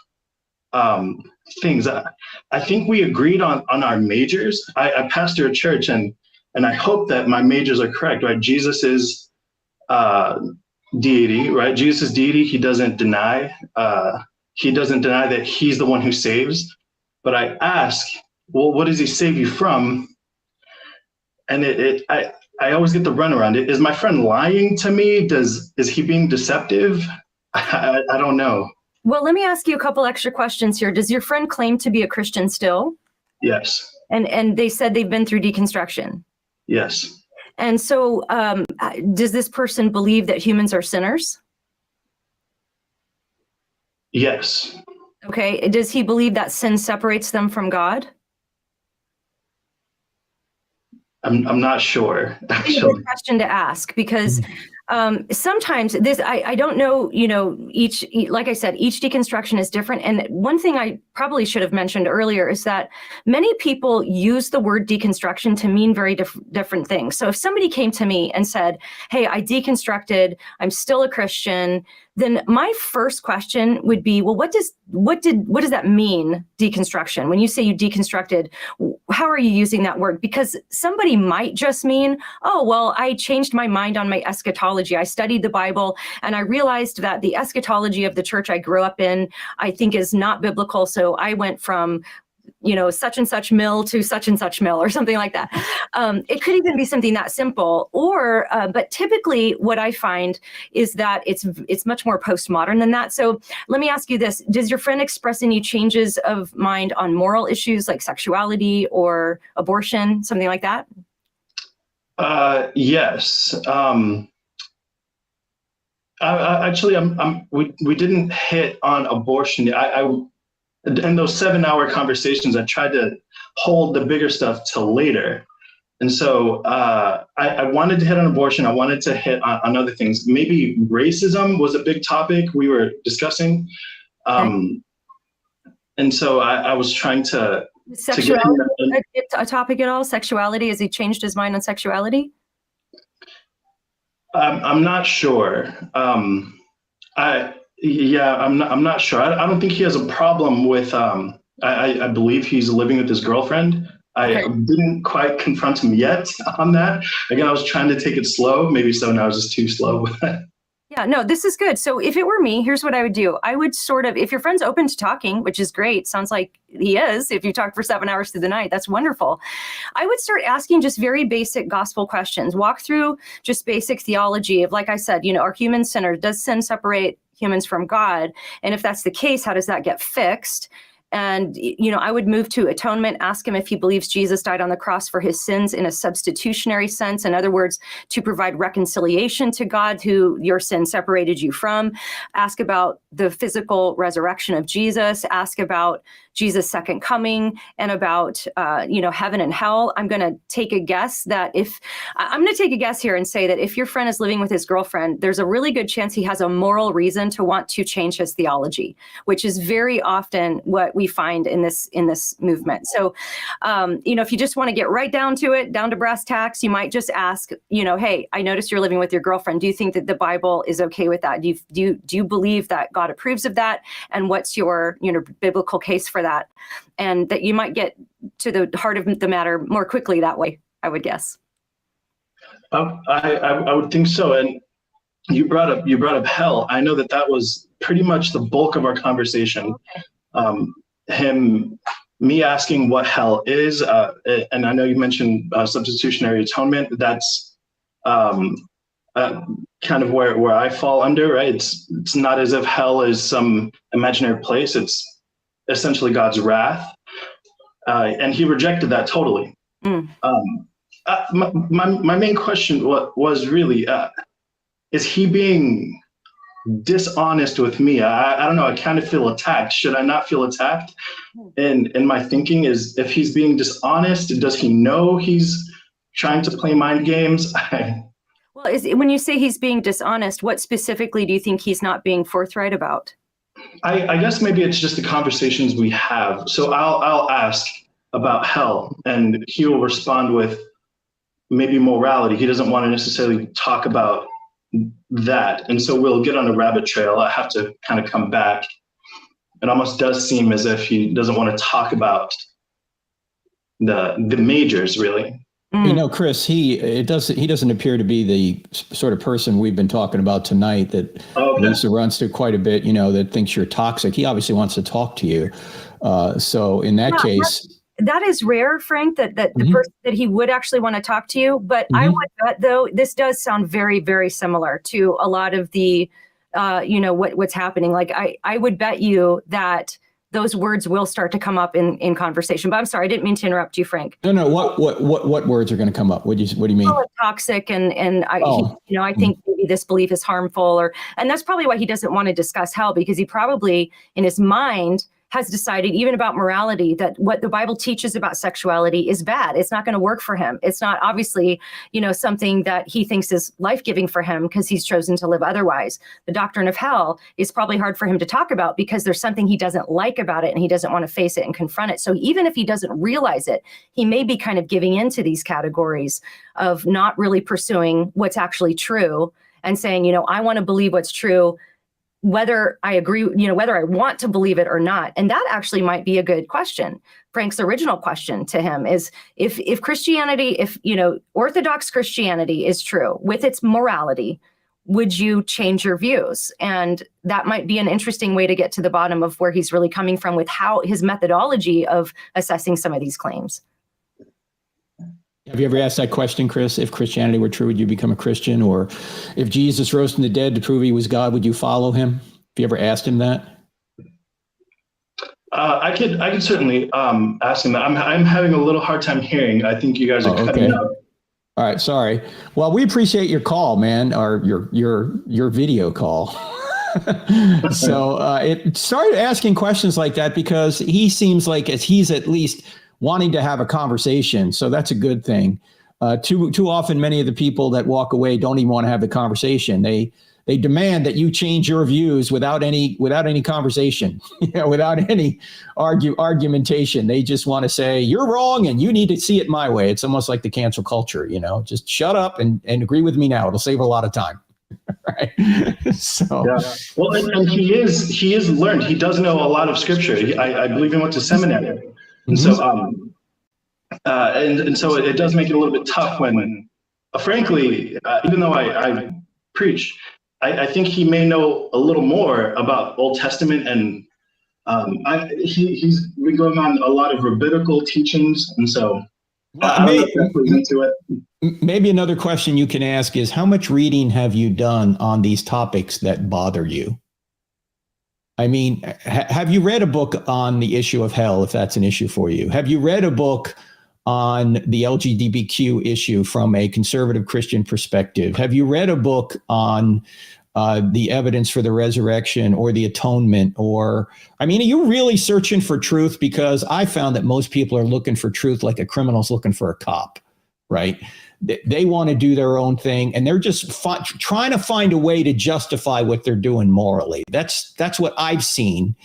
things. I think we agreed on our majors. I pastor a church, and I hope that my majors are correct, right? Jesus is deity, right? Jesus is deity. He doesn't deny that he's the one who saves. But I ask, well, what does he save you from? And I always get the runaround. Is my friend lying to me? Is he being deceptive? I don't know. Well, let me ask you a couple extra questions here. Does your friend claim to be a Christian still? Yes. And they said they've been through deconstruction? Yes. And so does this person believe that humans are sinners? Yes. Okay. Does he believe that sin separates them from God? I'm not sure, actually. It's a good question to ask, because sometimes this, I don't know, like I said, each deconstruction is different. And one thing I probably should have mentioned earlier is that many people use the word deconstruction to mean very different things. So if somebody came to me and said, hey, I deconstructed, I'm still a Christian, then my first question would be, well, what does that mean, deconstruction? When you say you deconstructed, how are you using that word? Because somebody might just mean, oh, well, I changed my mind on my eschatology. I studied the Bible and I realized that the eschatology of the church I grew up in, I think, is not biblical. So I went from such and such mill to such and such mill, or something like that. It could even be something that simple, but typically what I find is that it's much more postmodern than that. So let me ask you this: does your friend express any changes of mind on moral issues like sexuality or abortion, something like that? Yes. We didn't hit on abortion. In those 7-hour conversations, I tried to hold the bigger stuff till later. And so I wanted to hit on abortion. I wanted to hit on other things. Maybe racism was a big topic we were discussing. And so I was trying to... Sexuality a topic at all? Sexuality? Has he changed his mind on sexuality? I'm not sure. I'm not sure. I don't think he has a problem with, I believe he's living with his girlfriend. I didn't quite confront him yet on that. Again, I was trying to take it slow. Maybe 7 hours is too slow. Yeah, no, this is good. So if it were me, here's what I would do. I would if your friend's open to talking, which is great, sounds like he is, if you talk for 7 hours through the night, that's wonderful. I would start asking just very basic gospel questions, walk through just basic theology of, like I said, are humans sinners? Does sin separate humans from God? And if that's the case, how does that get fixed? And, I would move to atonement, ask him if he believes Jesus died on the cross for his sins in a substitutionary sense. In other words, to provide reconciliation to God, who your sin separated you from. Ask about the physical resurrection of Jesus. Ask about Jesus' second coming and about, heaven and hell. I'm going to take a guess here and say that if your friend is living with his girlfriend, there's a really good chance he has a moral reason to want to change his theology, which is very often what we find in this movement. So, if you just want to get right down to it, down to brass tacks, you might just ask, hey, I noticed you're living with your girlfriend. Do you think that the Bible is okay with that? Do you believe that God approves of that? And what's your, biblical case for that? And that you might get to the heart of the matter more quickly that way, I would guess. I would think so. And you brought up hell. I know that was pretty much the bulk of our conversation. Okay. Me asking what hell is, and I know you mentioned substitutionary atonement. That's kind of where I fall under, right? It's not as if hell is some imaginary place. It's essentially God's wrath. And he rejected that totally. My main question was really, is he being dishonest with me? I don't know. I kind of feel attacked. Should I not feel attacked? And my thinking is, if he's being dishonest, does he know he's trying to play mind games? Well, when you say he's being dishonest, what specifically do you think he's not being forthright about? I guess maybe it's just the conversations we have. So I'll ask about hell, and he will respond with maybe morality. He doesn't want to necessarily talk about that. And so we'll get on a rabbit trail. I have to kind of come back. It almost does seem as if he doesn't want to talk about the majors, really. You know, Chris, he doesn't appear to be the sort of person we've been talking about tonight that Lisa runs through quite a bit, you know, that thinks you're toxic. He obviously wants to talk to you. So in that case, that is rare, Frank, that the person that he would actually want to talk to you. But I would bet, though, this does sound very, very similar to a lot of the, what's happening. Like I would bet you that those words will start to come up in conversation. But I'm sorry, I didn't mean to interrupt you, Frank. No. What words are going to come up? What do you mean? Well, toxic, and I think maybe this belief is harmful, and that's probably why he doesn't want to discuss hell, because he probably in his mind has decided, even about morality, that what the Bible teaches about sexuality is bad. It's not going to work for him. It's not obviously, something that he thinks is life-giving for him because he's chosen to live otherwise. The doctrine of hell is probably hard for him to talk about because there's something he doesn't like about it and he doesn't want to face it and confront it. So even if he doesn't realize it, he may be kind of giving into these categories of not really pursuing what's actually true and saying, I want to believe what's true, whether I agree, whether I want to believe it or not. And that actually might be a good question. Frank's original question to him is, if Christianity, Orthodox Christianity is true with its morality, would you change your views? And that might be an interesting way to get to the bottom of where he's really coming from with how his methodology of assessing some of these claims. Have you ever asked that question, Chris? If Christianity were true, would you become a Christian? Or if Jesus rose from the dead to prove he was God, would you follow him? Have you ever asked him that? I could certainly ask him that. I'm having a little hard time hearing. I think you guys are cutting out. All right, sorry. Well, we appreciate your call, man, or your video call. So it started asking questions like that because he seems like he's at least wanting to have a conversation. So that's a good thing. Too often, many of the people that walk away don't even want to have the conversation. They demand that you change your views without any conversation, without any argumentation. They just want to say, you're wrong and you need to see it my way. It's almost like the cancel culture, just shut up and agree with me now. It'll save a lot of time. Right. So, yeah. Well, and he is learned. He does know a lot of scripture. I believe he went to seminary. And so, and so it does make it a little bit tough when, frankly, even though I preach, I think he may know a little more about Old Testament, and he's been going on a lot of rabbinical teachings, and so I don't know if that plays into it. Maybe another question you can ask is, how much reading have you done on these topics that bother you? I mean, have you read a book on the issue of hell, if that's an issue for you? Have you read a book on the LGBTQ issue from a conservative Christian perspective? Have you read a book on the evidence for the resurrection or the atonement? Or, are you really searching for truth? Because I found that most people are looking for truth like a criminal's looking for a cop, right? They want to do their own thing, and they're just trying to find a way to justify what they're doing morally. That's what I've seen.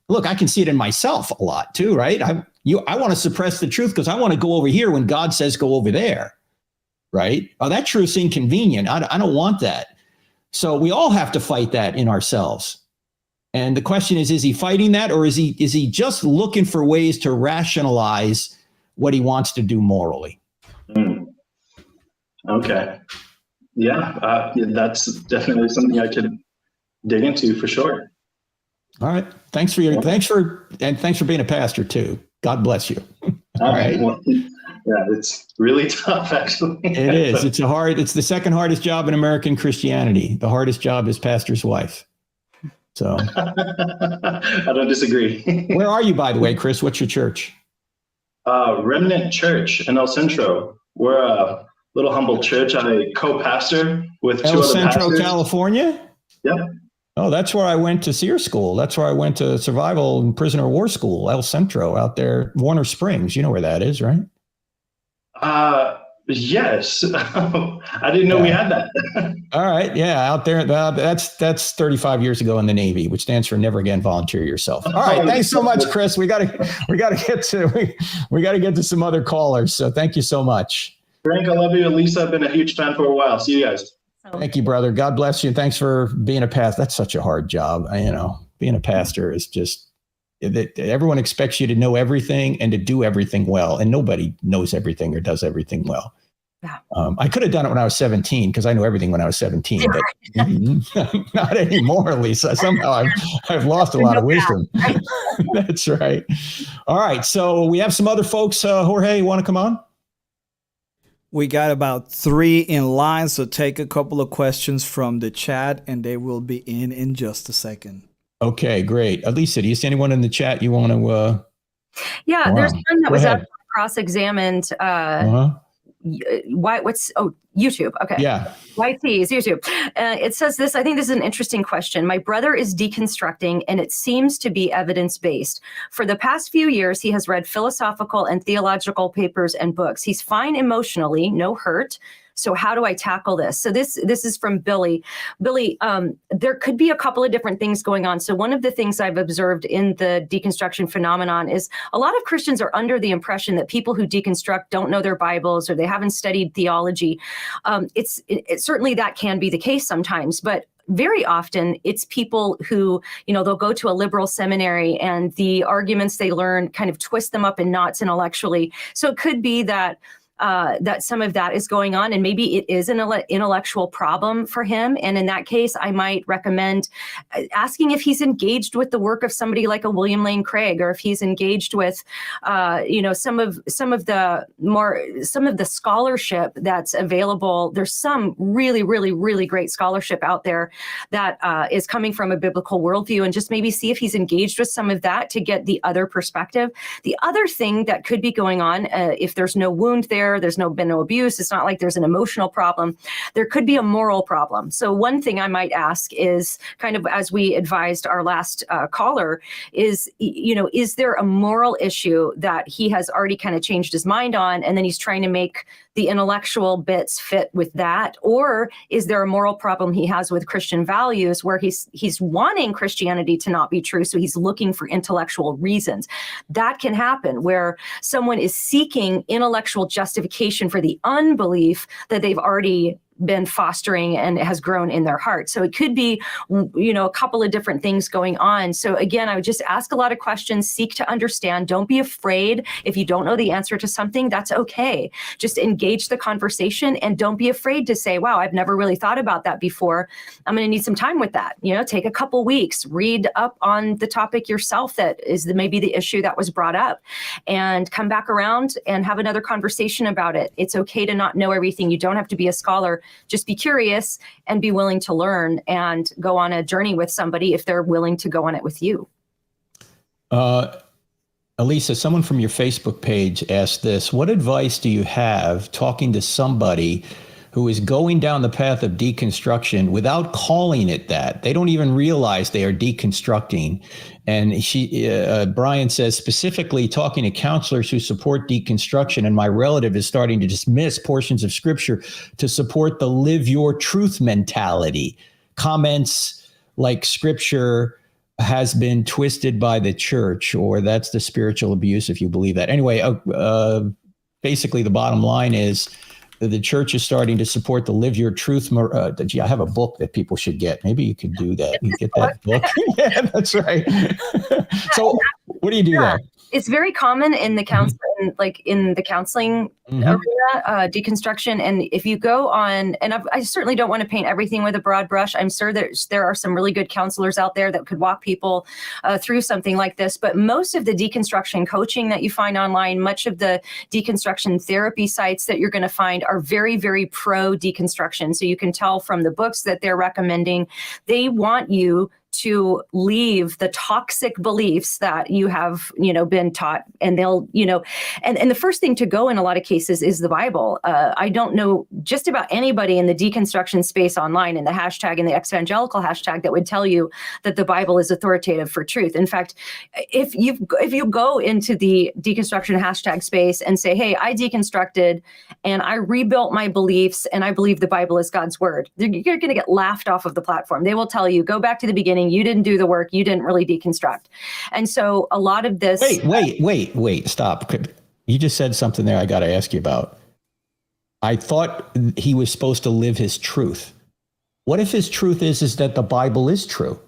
Look, I can see it in myself a lot too, right? I want to suppress the truth because I want to go over here when God says go over there, right? Oh, that truth's inconvenient. I don't want that. So we all have to fight that in ourselves. And the question is he fighting that, or is he just looking for ways to rationalize what he wants to do morally? Okay. Yeah, that's definitely something I could dig into for sure. All right. Thanks for being a pastor too. God bless you. All right. Well, Yeah, it's really tough, actually. It is. It's the second hardest job in American Christianity. The hardest job is pastor's wife. So I don't disagree. where are you, by the way, Chris? What's your church? Remnant Church in El Centro. We're a little humble church. I co-pastor with two El other Centro, pastors. California? Yep. Oh, that's where I went to SEER school. That's where I went to survival and prisoner of war school, El Centro, out there, Warner Springs. You know where that is, right? Yes. I didn't know we had that. All right. Yeah. Out there. That's 35 years ago in the Navy, which stands for never again volunteer yourself. All right. Thanks so much, Chris. We gotta get to some other callers. So thank you so much. Frank, I love you. Alisa, I've been a huge fan for a while. See you guys. Thank you, brother. God bless you. And thanks for being a pastor. That's such a hard job. Being a pastor is just, everyone expects you to know everything and to do everything well. And nobody knows everything or does everything well. Yeah. I could have done it when I was 17 because I knew everything when I was 17, but not anymore, Lisa. Somehow I've lost a lot of wisdom. That's right. All right. So we have some other folks. Jorge, you want to come on? We got about 3 in line, so take a couple of questions from the chat, and they will be in just a second. Okay, great. Alisa, do you see anyone in the chat you want to? Yeah, there's one that was cross-examined. YouTube. Okay. Yeah. YT is YouTube. It says this, I think this is an interesting question. My brother is deconstructing, and it seems to be evidence-based. For the past few years, he has read philosophical and theological papers and books. He's fine emotionally, no hurt. So how do I tackle this? So this is from Billy. Billy, there could be a couple of different things going on. So one of the things I've observed in the deconstruction phenomenon is a lot of Christians are under the impression that people who deconstruct don't know their Bibles or they haven't studied theology. It's certainly that can be the case sometimes, but very often it's people who, they'll go to a liberal seminary and the arguments they learn kind of twist them up in knots intellectually. So it could be that some of that is going on, and maybe it is an intellectual problem for him. And in that case, I might recommend asking if he's engaged with the work of somebody like a William Lane Craig, or if he's engaged with, some of the scholarship that's available. There's some really, really, really great scholarship out there that is coming from a biblical worldview, and just maybe see if he's engaged with some of that to get the other perspective. The other thing that could be going on, if there's no wound there's been no abuse, it's not like there's an emotional problem, there could be a moral problem. So one thing I might ask is, kind of as we advised our last caller, is there a moral issue that he has already kind of changed his mind on, and then he's trying to make the intellectual bits fit with that? Or is there a moral problem he has with Christian values where he's wanting Christianity to not be true, so he's looking for intellectual reasons? That can happen, where someone is seeking intellectual justification for the unbelief that they've already been fostering and has grown in their heart. So it could be, a couple of different things going on. So again, I would just ask a lot of questions, seek to understand. Don't be afraid. If you don't know the answer to something, that's okay. Just engage the conversation, and don't be afraid to say, wow, I've never really thought about that before. I'm going to need some time with that. Take a couple weeks, read up on the topic yourself that is maybe the issue that was brought up, and come back around and have another conversation about it. It's okay to not know everything. You don't have to be a scholar. Just be curious and be willing to learn, and go on a journey with somebody if they're willing to go on it with you. Alisa, someone from your Facebook page asked this: what advice do you have talking to somebody who is going down the path of deconstruction without calling it that? They don't even realize they are deconstructing. And Brian says, specifically talking to counselors who support deconstruction, and my relative is starting to dismiss portions of scripture to support the live your truth mentality. Comments like scripture has been twisted by the church, or that's the spiritual abuse, if you believe that. Anyway, basically the bottom line is the church is starting to support the Live Your Truth. I have a book that people should get. Maybe you could do that. You get that book. Yeah, that's right. So what do you do there? It's very common in the counseling, like in the counseling arena, deconstruction. And if you go on, and I certainly don't want to paint everything with a broad brush. I'm sure there are some really good counselors out there that could walk people through something like this. But most of the deconstruction coaching that you find online, much of the deconstruction therapy sites that you're going to find are very, very pro deconstruction. So you can tell from the books that they're recommending, they want you to leave the toxic beliefs that you have, been taught, and they'll, and the first thing to go in a lot of cases is the Bible. I don't know just about anybody in the deconstruction space online, in the hashtag and the ex-evangelical hashtag, that would tell you that the Bible is authoritative for truth. In fact, if you go into the deconstruction hashtag space and say, hey, I deconstructed and I rebuilt my beliefs and I believe the Bible is God's word, you're going to get laughed off of the platform. They will tell you, go back to the beginning. You didn't do the work. You didn't really deconstruct. And so a lot of this. Wait, stop. You just said something there I got to ask you about. I thought he was supposed to live his truth. What if his truth is that the Bible is true?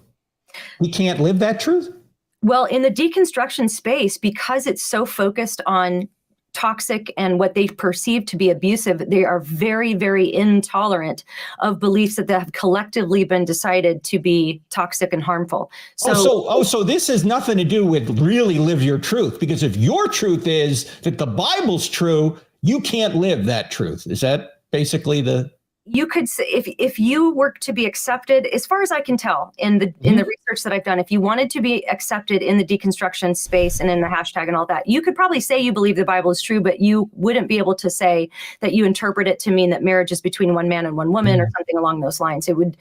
He can't live that truth? Well, in the deconstruction space, because it's so focused on toxic and what they perceive to be abusive, they are very, very intolerant of beliefs that have collectively been decided to be toxic and harmful. So this has nothing to do with really live your truth, because if your truth is that the Bible's true, you can't live that truth. Is that basically the... You could say, if you were to be accepted, as far as I can tell in the research that I've done, if you wanted to be accepted in the deconstruction space and in the hashtag and all that, you could probably say you believe the Bible is true, but you wouldn't be able to say that you interpret it to mean that marriage is between one man and one woman or something along those lines. It would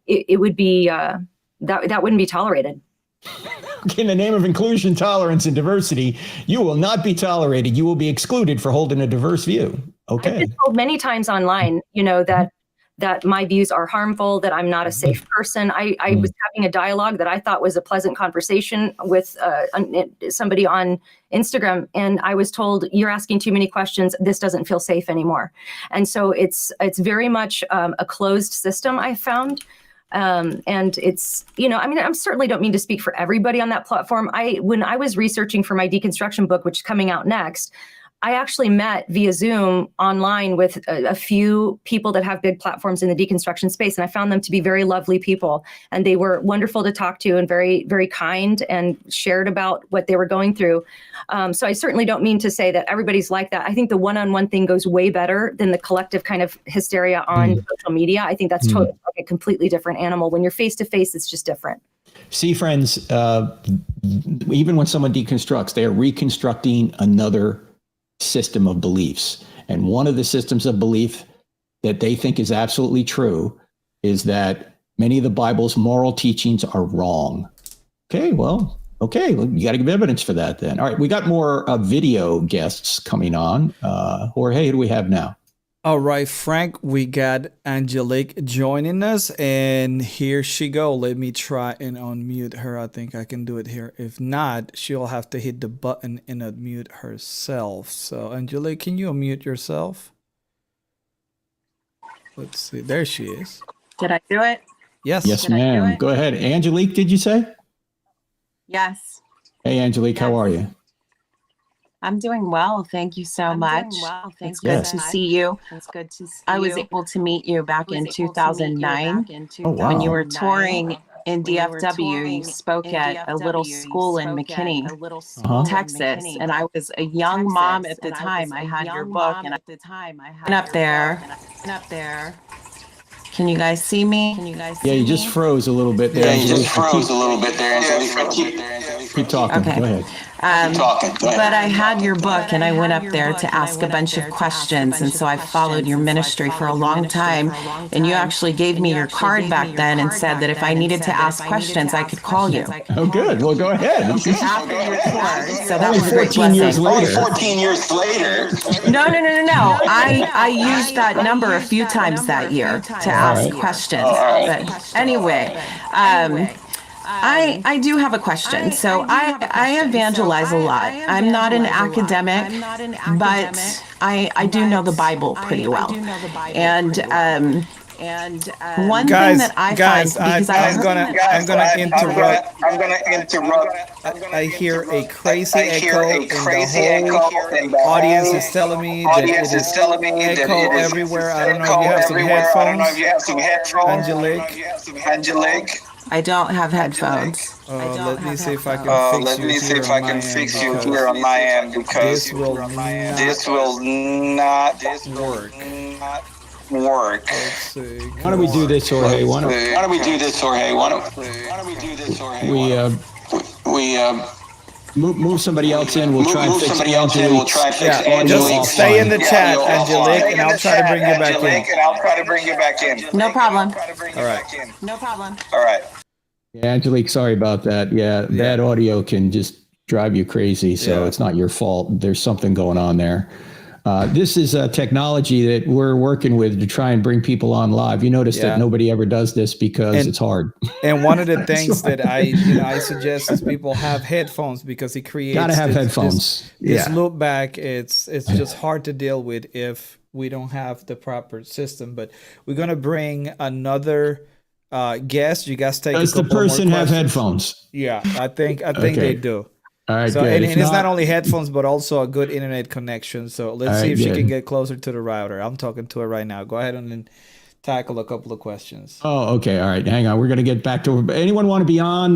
it would be that wouldn't be tolerated. In the name of inclusion, tolerance, and diversity, you will not be tolerated. You will be excluded for holding a diverse view. Okay. I've been told many times online, that my views are harmful, that I'm not a safe person. I was having a dialogue that I thought was a pleasant conversation with somebody on Instagram, and I was told, you're asking too many questions. This doesn't feel safe anymore. And so it's very much a closed system, I found. And it's, I certainly don't mean to speak for everybody on that platform. When I was researching for my deconstruction book, which is coming out next, I actually met via Zoom online with a few people that have big platforms in the deconstruction space. And I found them to be very lovely people. And they were wonderful to talk to and very, very kind and shared about what they were going through. So I certainly don't mean to say that everybody's like that. I think the one-on-one thing goes way better than the collective kind of hysteria on social media. I think that's totally like a completely different animal. When you're face-to-face, it's just different. See, friends, even when someone deconstructs, they are reconstructing another system of beliefs. And one of the systems of belief that they think is absolutely true is that many of the Bible's moral teachings are wrong. Okay, you got to give evidence for that then. All right, we got more video guests coming on. Jorge, who do we have now? All right, Frank, we got Angelique joining us, and here she go. Let me try and unmute her. I think I can do it here. If not, she'll have to hit the button and unmute herself. So, Angelique, can you unmute yourself? Let's see. There she is. Did I do it? Yes. Yes, ma'am. Go ahead. Angelique, did you say? Yes. Hey, Angelique, how are you? I'm doing well. Thank you so much. It's good to see you. It's good to see you. I was able to meet you back in 2009 when you were touring in DFW. You spoke at a little school in McKinney, Texas. And I was a young mom at the time. I had your book and I went up there. Can you guys see me? Yeah, you just froze a little bit there. Keep talking. Okay. Go ahead. But I had your book and I went up there to ask a bunch of questions. And so I followed your ministry for a long time. And you actually gave me your card back then and said that if I needed to ask questions, I could call you. Oh, good. Well, go ahead. After your tour. So that was a great 14 years blessing. later. 14 years later. No. I used that number a few times that year to ask questions. But anyway, I do have a question. So I evangelize a lot. I'm not an academic, but I do know the Bible pretty well. And And one thing that I find, because I'm gonna interrupt. I hear a crazy echo, and the whole audience is telling me that it is echo everywhere. I don't know if you have some headphones, Angelique. I don't have headphones. Let me see if I can fix you here on my end, because this will not work. Why don't we do this, Jorge? Why don't we do this, Jorge? Move somebody else in. We'll try and fix Angelique. Just stay in the chat, Angelique, and I'll try to bring you back in. No problem. All right. No problem. Yeah, Angelique, sorry about that. Yeah, bad audio can just drive you crazy. So it's not your fault. There's something going on there. This is a technology that we're working with to try and bring people on live. You notice that nobody ever does this because it's hard. And one of the things that I suggest is people have headphones, because it creates headphones. This loop back. It's just hard to deal with if we don't have the proper system. But we're gonna bring another guest. You guys take. Does the person have headphones? Yeah, I think they do. All right, so, good. And it's not only headphones, but also a good internet connection. So let's see if she can get closer to the router. I'm talking to her right now. Go ahead and then tackle a couple of questions. Oh, okay. All right. Hang on. We're going to get back to anyone want to be on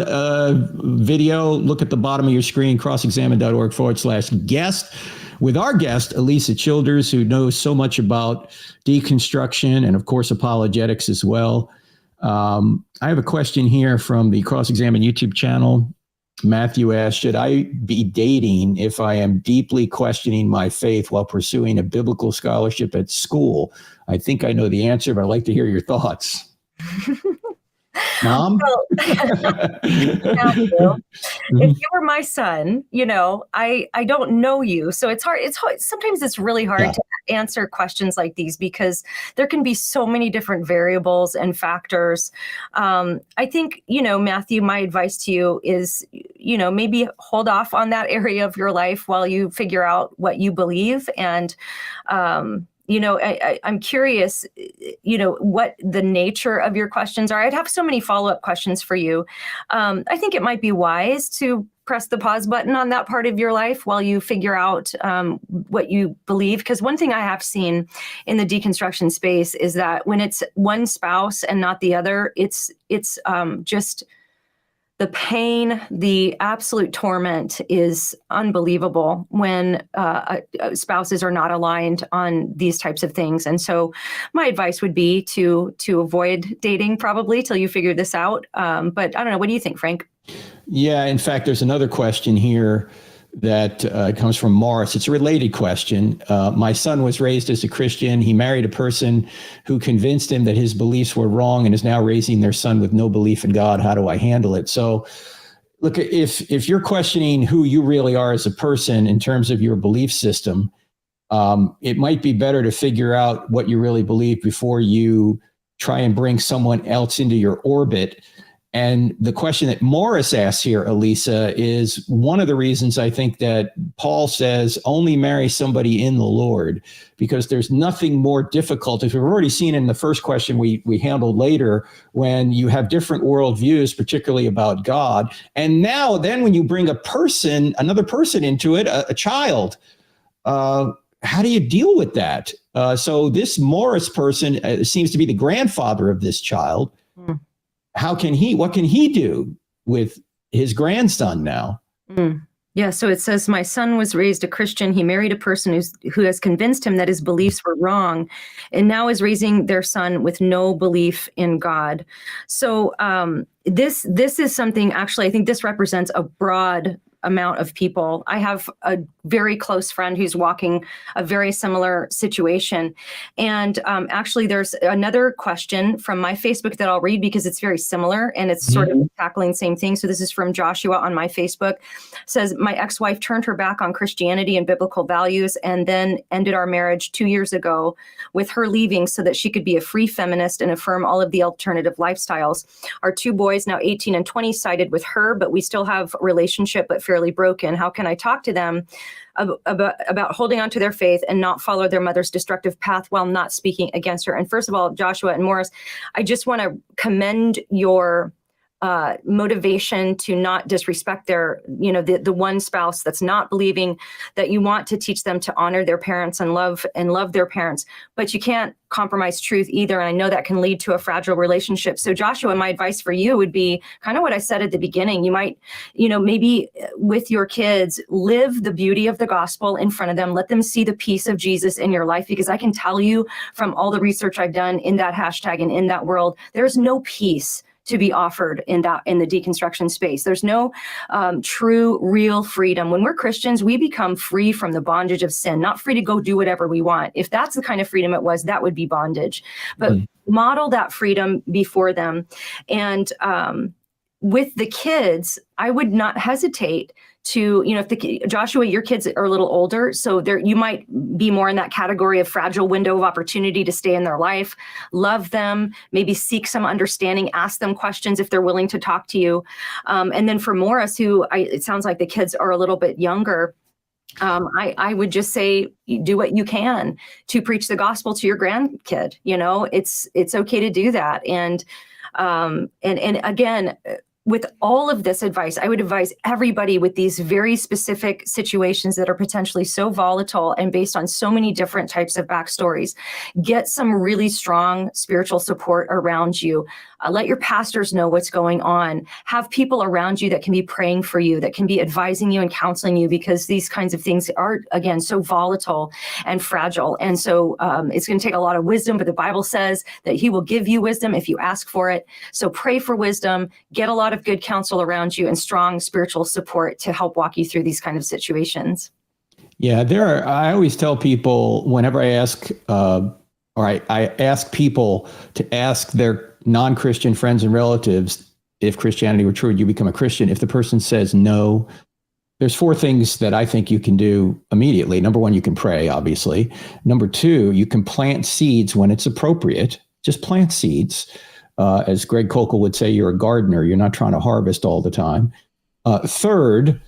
video? Look at the bottom of your screen, crossexamine.org/guest, with our guest, Alisa Childers, who knows so much about deconstruction and, of course, apologetics as well. I have a question here from the Cross Examine YouTube channel. Matthew asked, should I be dating if I am deeply questioning my faith while pursuing a biblical scholarship at school? I think I know the answer, but I'd like to hear your thoughts. Mom? Well, Matthew, if you were my son, I don't know you. So it's hard. Sometimes it's really hard to answer questions like these, because there can be so many different variables and factors. I think, Matthew, my advice to you is, maybe hold off on that area of your life while you figure out what you believe. And, I'm curious, what the nature of your questions are. I'd have so many follow-up questions for you. I think it might be wise to press the pause button on that part of your life while you figure out what you believe. Because one thing I have seen in the deconstruction space is that when it's one spouse and not the other, it's just the pain, the absolute torment is unbelievable when spouses are not aligned on these types of things. And so my advice would be to avoid dating probably till you figure this out. But I don't know. What do you think, Frank? Yeah, in fact, there's another question here that comes from Morris. It's a related question. My son was raised as a Christian. He married a person who convinced him that his beliefs were wrong and is now raising their son with no belief in God. How do I handle it? So look, if you're questioning who you really are as a person in terms of your belief system, it might be better to figure out what you really believe before you try and bring someone else into your orbit. And the question that Morris asks here, Alisa, is one of the reasons I think that Paul says only marry somebody in the Lord, because there's nothing more difficult. As we've already seen in the first question we handled later, when you have different worldviews, particularly about God. And now then when you bring another person into it, a child, how do you deal with that? So this Morris person seems to be the grandfather of this child. What can he do with his grandson now? Yeah, so it says, my son was raised a Christian. He married a person who has convinced him that his beliefs were wrong, and now is raising their son with no belief in God. So this is something, actually, I think this represents a broad amount of people. I have a very close friend who's walking a very similar situation. And actually, there's another question from my Facebook that I'll read because it's very similar and it's sort of tackling the same thing. So this is from Joshua on my Facebook. It says, my ex-wife turned her back on Christianity and biblical values and then ended our marriage 2 years ago with her leaving so that she could be a free feminist and affirm all of the alternative lifestyles. Our two boys, now 18 and 20, sided with her, but we still have a relationship, but fairly broken. How can I talk to them about holding on to their faith and not follow their mother's destructive path while not speaking against her? And first of all, Joshua and Morris, I just want to commend your motivation to not disrespect their, the one spouse that's not believing, that you want to teach them to honor their parents and love their parents, but you can't compromise truth either. And I know that can lead to a fragile relationship. So Joshua, my advice for you would be kind of what I said at the beginning. You might, maybe with your kids, live the beauty of the gospel in front of them. Let them see the peace of Jesus in your life, because I can tell you from all the research I've done in that hashtag and in that world, there's no peace to be offered in the deconstruction space. There's no true, real freedom. When we're Christians, we become free from the bondage of sin, not free to go do whatever we want. If that's the kind of freedom it was, that would be bondage. But model that freedom before them. And with the kids, I would not hesitate to, Joshua, your kids are a little older, so you might be more in that category of fragile window of opportunity to stay in their life. Love them, maybe seek some understanding, ask them questions if they're willing to talk to you. And then for Morris, it sounds like the kids are a little bit younger, I would just say, do what you can to preach the gospel to your grandkid. It's okay to do that. And again, with all of this advice, I would advise everybody with these very specific situations that are potentially so volatile and based on so many different types of backstories, get some really strong spiritual support around you. Let your pastors know what's going on. Have people around you that can be praying for you, that can be advising you and counseling you, because these kinds of things are, again, so volatile and fragile. And so it's going to take a lot of wisdom, but the Bible says that he will give you wisdom if you ask for it. So pray for wisdom, get a lot of good counsel around you and strong spiritual support to help walk you through these kind of situations. Yeah, I always tell people whenever I ask, I ask people to ask their non-Christian friends and relatives, if Christianity were true, would you become a Christian? If the person says no, there's 4 things that I think you can do immediately. Number 1, you can pray, obviously. Number 2, you can plant seeds when it's appropriate. Just plant seeds. As Greg Koukl would say, you're a gardener. You're not trying to harvest all the time. Third,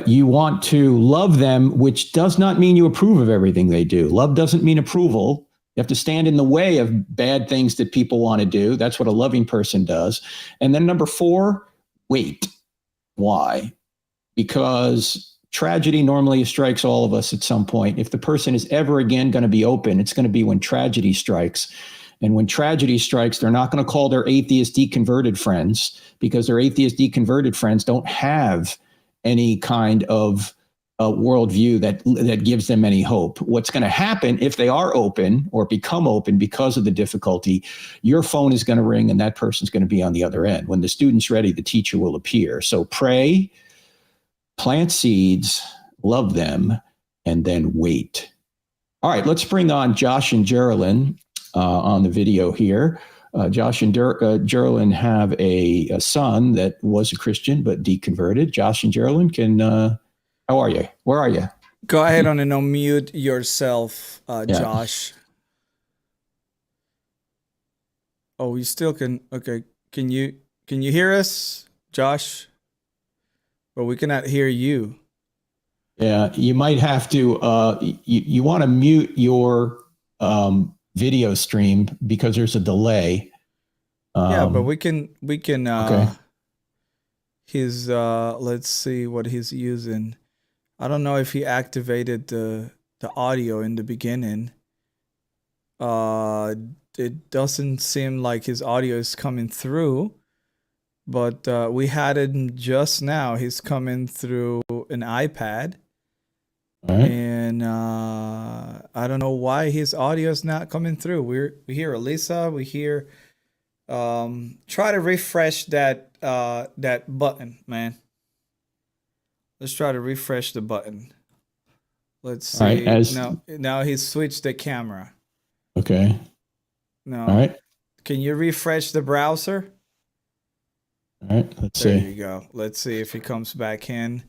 you want to love them, which does not mean you approve of everything they do. Love doesn't mean approval. You have to stand in the way of bad things that people want to do. That's what a loving person does. And then number 4, wait. Why? Because tragedy normally strikes all of us at some point. If the person is ever again going to be open, it's going to be when tragedy strikes. And when tragedy strikes, they're not going to call their atheist deconverted friends, because their atheist deconverted friends don't have any kind of worldview that gives them any hope. What's going to happen if they are open or become open because of the difficulty, your phone is going to ring and that person's going to be on the other end. When the student's ready, the teacher will appear. So pray, plant seeds, love them, and then wait. All right, let's bring on Josh and Geraldine on the video here. Josh and Geraldine have a son that was a Christian but deconverted. Josh and Geraldine can... how are you? Where are you? Go ahead and unmute yourself, Josh. Oh, you still can. Okay. Can you hear us, Josh? Or we cannot hear you. Yeah, you might have to, you want to mute your video stream because there's a delay. Yeah, but we can, okay. Let's see what he's using. I don't know if he activated the audio in the beginning. It doesn't seem like his audio is coming through, but we had it just now. He's coming through an iPad. All right. And I don't know why his audio is not coming through. We hear Alisa. We hear. Try to refresh that button, man. Let's try to refresh the button. Let's see. Right, now he's switched the camera. Okay. No. All right. Can you refresh the browser? All right. Let's see. There you go. Let's see if he comes back in.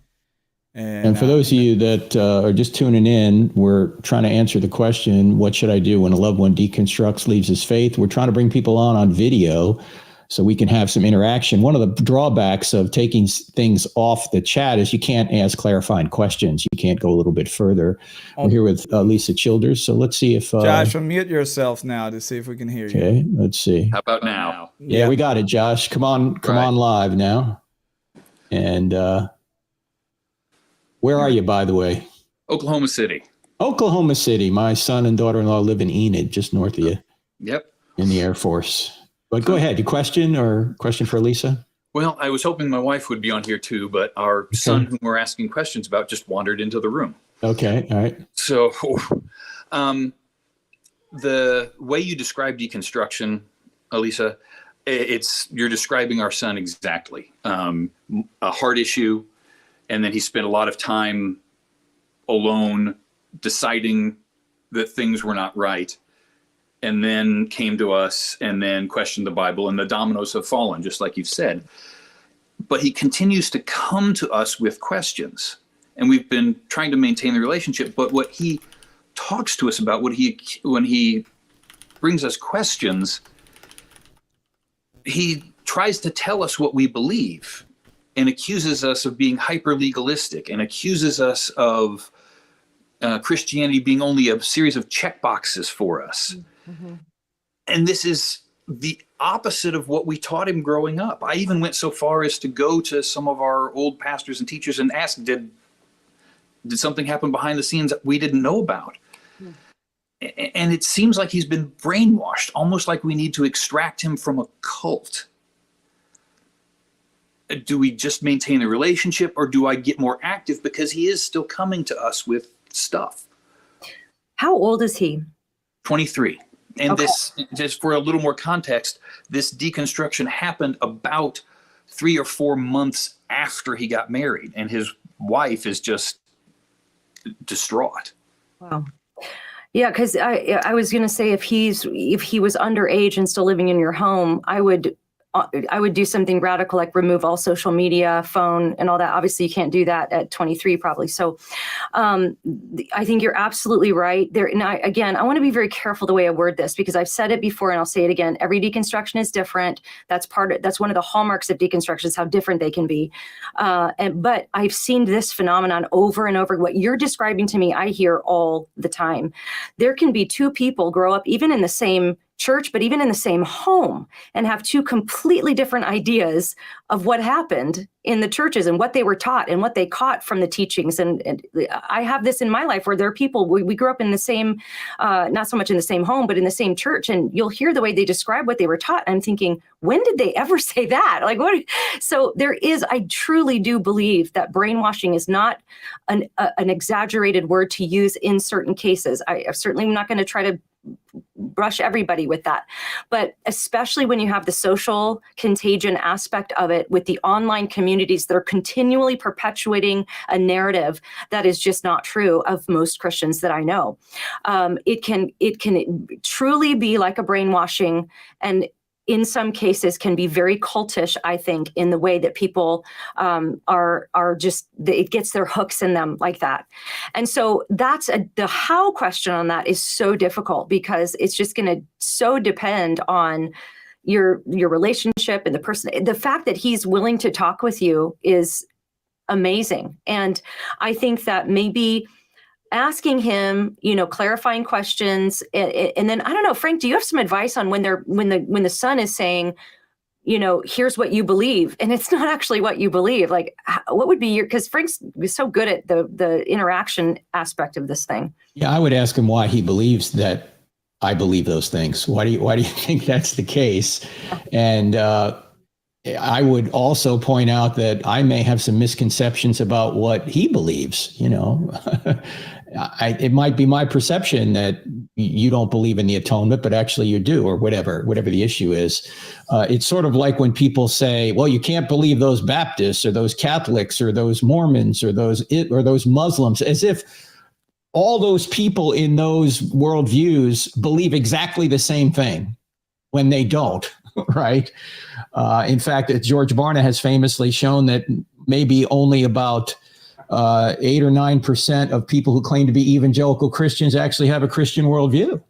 And for those of you that are just tuning in, we're trying to answer the question, what should I do when a loved one deconstructs, leaves his faith? We're trying to bring people on video so we can have some interaction. One of the drawbacks of taking things off the chat is you can't ask clarifying questions. You can't go a little bit further. We're here with Alisa Childers, so let's see if Josh, unmute yourself now to see if we can hear you. Okay, let's see. How about now? Yeah, we got it, Josh. Come on live now. And where are you, by the way? Oklahoma City. Oklahoma City. My son and daughter-in-law live in Enid, just north of you. Yep. In the Air Force. But go ahead. Your question for Alisa? Well, I was hoping my wife would be on here too, but our son, whom we're asking questions about, just wandered into the room. Okay. All right. So, the way you describe deconstruction, Alisa, you're describing our son exactly. A heart issue, and then he spent a lot of time alone deciding that things were not right, and then came to us and then questioned the Bible, and the dominoes have fallen, just like you've said. But he continues to come to us with questions, and we've been trying to maintain the relationship. But what he talks to us about, when he brings us questions, he tries to tell us what we believe and accuses us of being hyper legalistic and accuses us of Christianity being only a series of check boxes for us. Mm-hmm. And this is the opposite of what we taught him growing up. I even went so far as to go to some of our old pastors and teachers and ask, did something happen behind the scenes that we didn't know about? Mm. And it seems like he's been brainwashed, almost like we need to extract him from a cult. Do we just maintain the relationship, or do I get more active, because he is still coming to us with stuff? How old is he? 23. And this, just for a little more context, this deconstruction happened about 3 or 4 months after he got married, and his wife is just distraught. Wow. Yeah, because I was going to say, if he was underage and still living in your home, I would do something radical, like remove all social media, phone, and all that. Obviously, you can't do that at 23, probably. So I think you're absolutely right there. And I want to be very careful the way I word this, because I've said it before and I'll say it again. Every deconstruction is different. That's one of the hallmarks of deconstruction, is how different they can be. But I've seen this phenomenon over and over. What you're describing to me, I hear all the time. There can be two people grow up even in the same church, but even in the same home, and have two completely different ideas of what happened in the churches and what they were taught and what they caught from the teachings. And I have this in my life where there are people, we grew up in the same, not so much in the same home, but in the same church. And you'll hear the way they describe what they were taught. I'm thinking, when did they ever say that? Like, what? So I truly do believe that brainwashing is not an exaggerated word to use in certain cases. I certainly am not going to try to brush everybody with that. But especially when you have the social contagion aspect of it, with the online communities that are continually perpetuating a narrative that is just not true of most Christians that I know. It can truly be like a brainwashing, and in some cases can be very cultish, I think, in the way that people are just, it gets their hooks in them like that. And so the how question on that is so difficult, because it's just going to so depend on your relationship and the person. The fact that he's willing to talk with you is amazing. And I think that maybe asking him, clarifying questions, and then I don't know, Frank, do you have some advice on when the son is saying, here's what you believe, and it's not actually what you believe? Like, what would be because Frank's so good at the interaction aspect of this thing. Yeah, I would ask him why he believes that I believe those things. Why do you think that's the case? And I would also point out that I may have some misconceptions about what he believes. It might be my perception that you don't believe in the atonement, but actually you do, or whatever the issue is. It's sort of like when people say, well, you can't believe those Baptists or those Catholics or those Mormons or those Muslims, as if all those people in those worldviews believe exactly the same thing, when they don't, right? In fact, George Barna has famously shown that maybe only about 8 or 9% of people who claim to be evangelical Christians actually have a Christian worldview.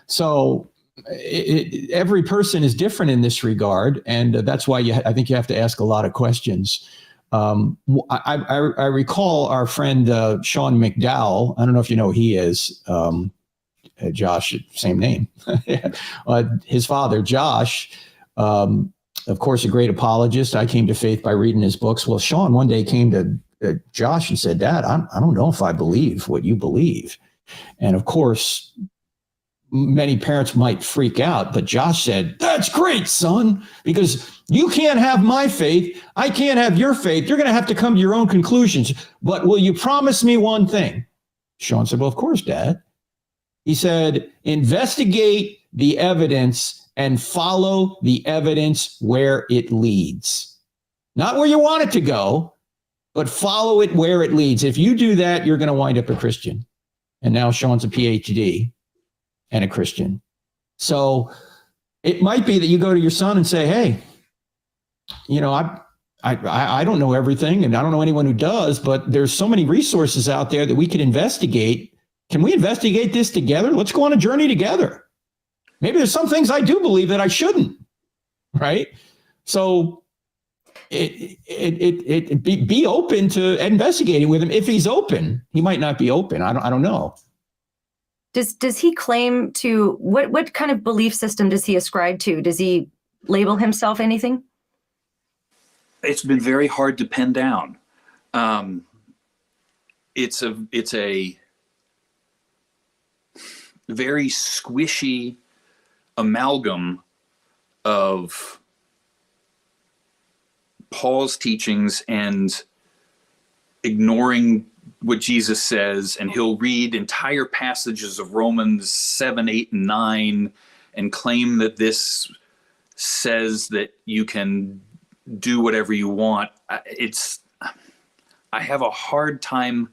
So every person is different in this regard, and that's why I think you have to ask a lot of questions. I recall our friend Sean McDowell. I don't know if you know who he is. Josh, same name. His father, Josh, of course, a great apologist. I came to faith by reading his books. Well, Sean one day came to Josh and said, "Dad, I don't know if I believe what you believe." And of course, many parents might freak out, but Josh said, "That's great, son, because you can't have my faith. I can't have your faith. You're going to have to come to your own conclusions. But will you promise me one thing?" Sean said, "Well, of course, Dad." He said, "Investigate the evidence and follow the evidence where it leads. Not where you want it to go, but follow it where it leads. If you do that, you're going to wind up a Christian." And now Sean's a PhD and a Christian. So it might be that you go to your son and say, "Hey, you know, I don't know everything, and I don't know anyone who does, but there's so many resources out there that we could investigate. Can we investigate this together? Let's go on a journey together. Maybe there's some things I do believe that I shouldn't," right? So be open to investigating with him. If he's open, he might not be open. I don't know. Does he claim to, what kind of belief system does he ascribe to? Does he label himself anything? It's been very hard to pin down. It's a very squishy amalgam of Paul's teachings and ignoring what Jesus says, and he'll read entire passages of Romans 7, 8, and 9 and claim that this says that you can do whatever you want. I have a hard time.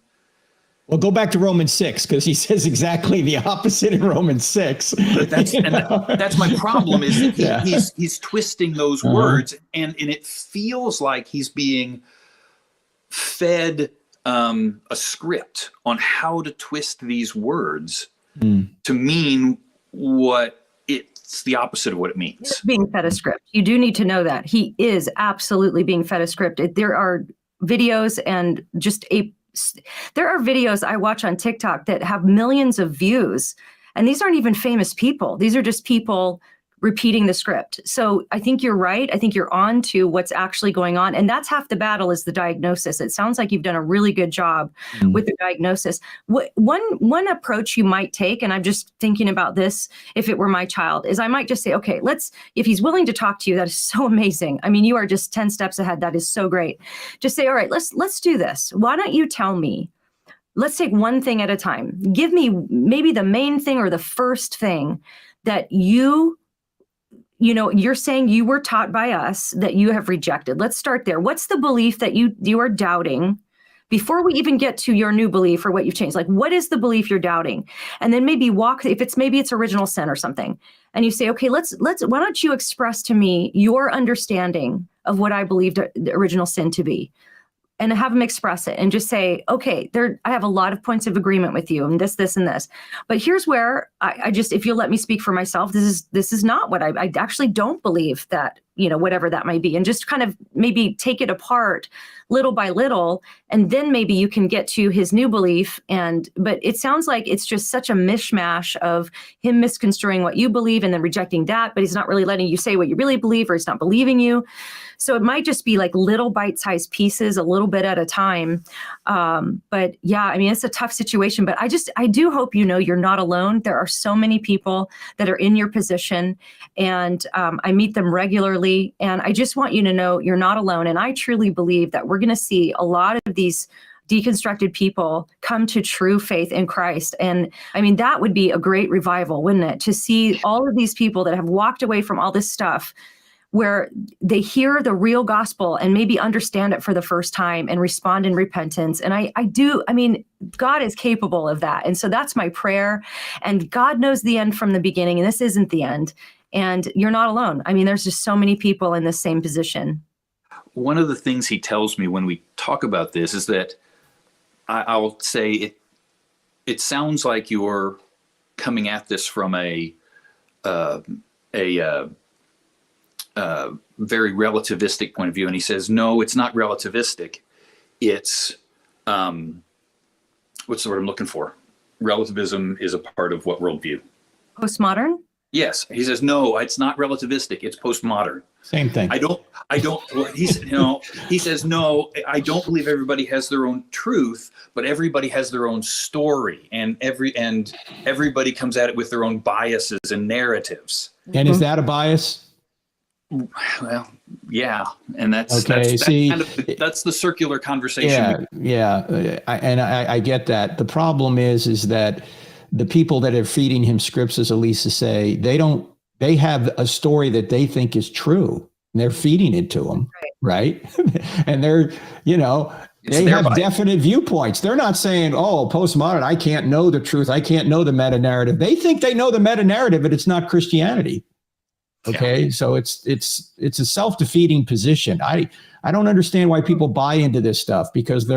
Well, go back to Romans 6, because he says exactly the opposite in Romans 6. That's my problem, is that he's twisting those words, and it feels like he's being fed a script on how to twist these words to mean what it's the opposite of what it means. He's being fed a script. You do need to know that. He is absolutely being fed a script. There are videos and there are videos I watch on TikTok that have millions of views, and these aren't even famous people. These are just people repeating the script. So I think you're right. I think you're on to what's actually going on. And that's half the battle, is the diagnosis. It sounds like you've done a really good job with the diagnosis. One approach you might take, and I'm just thinking about this if it were my child, is I might just say, okay, if he's willing to talk to you, that is so amazing. I mean, you are just 10 steps ahead. That is so great. Just say, all right, let's do this. Why don't you tell me? Let's take one thing at a time. Give me maybe the main thing or the first thing that you're saying you were taught by us that you have rejected. Let's start there. What's the belief that you are doubting before we even get to your new belief or what you've changed? Like, what is the belief you're doubting? And then maybe maybe it's original sin or something. And you say, okay, why don't you express to me your understanding of what I believed the original sin to be? And have them express it and just say, okay, I have a lot of points of agreement with you and this, and this. But here's where I just, if you'll let me speak for myself, this is not what I actually don't believe that, whatever that might be. And just kind of maybe take it apart little by little. And then maybe you can get to his new belief. But it sounds like it's just such a mishmash of him misconstruing what you believe and then rejecting that, but he's not really letting you say what you really believe, or he's not believing you. So it might just be like little bite-sized pieces, a little bit at a time. But yeah, I mean, it's a tough situation, but I do hope you're not alone. There are so many people that are in your position, and I meet them regularly. And I just want you to know you're not alone. And I truly believe that we're going to see a lot of these deconstructed people come to true faith in Christ. And I mean, that would be a great revival, wouldn't it? To see all of these people that have walked away from all this stuff, where they hear the real gospel and maybe understand it for the first time and respond in repentance. And I mean, God is capable of that. And so that's my prayer. And God knows the end from the beginning, and this isn't the end. And you're not alone. I mean, there's just so many people in the same position. One of the things he tells me when we talk about this is that I'll say it sounds like you're coming at this from a very relativistic point of view, and he says, no, it's not relativistic. It's what's the word I'm looking for? Relativism is a part of what worldview? Postmodern? Yes. He says, no, it's not relativistic. It's postmodern. Same thing. He says, no, I don't believe everybody has their own truth, but everybody has their own story, and everybody comes at it with their own biases and narratives. And is that a bias? Well, yeah, and that's Okay, that's the circular conversation. I get that. The problem is that the people that are feeding him scripts, as Alisa say, they have a story that they think is true, and they're feeding it to him, right? And they're, they have definite viewpoints. They're not saying, oh, postmodern, I can't know the truth. I can't know the meta narrative. They think they know the meta narrative, but it's not Christianity. Okay. Yeah. So it's a self-defeating position. I don't understand why people buy into this stuff, because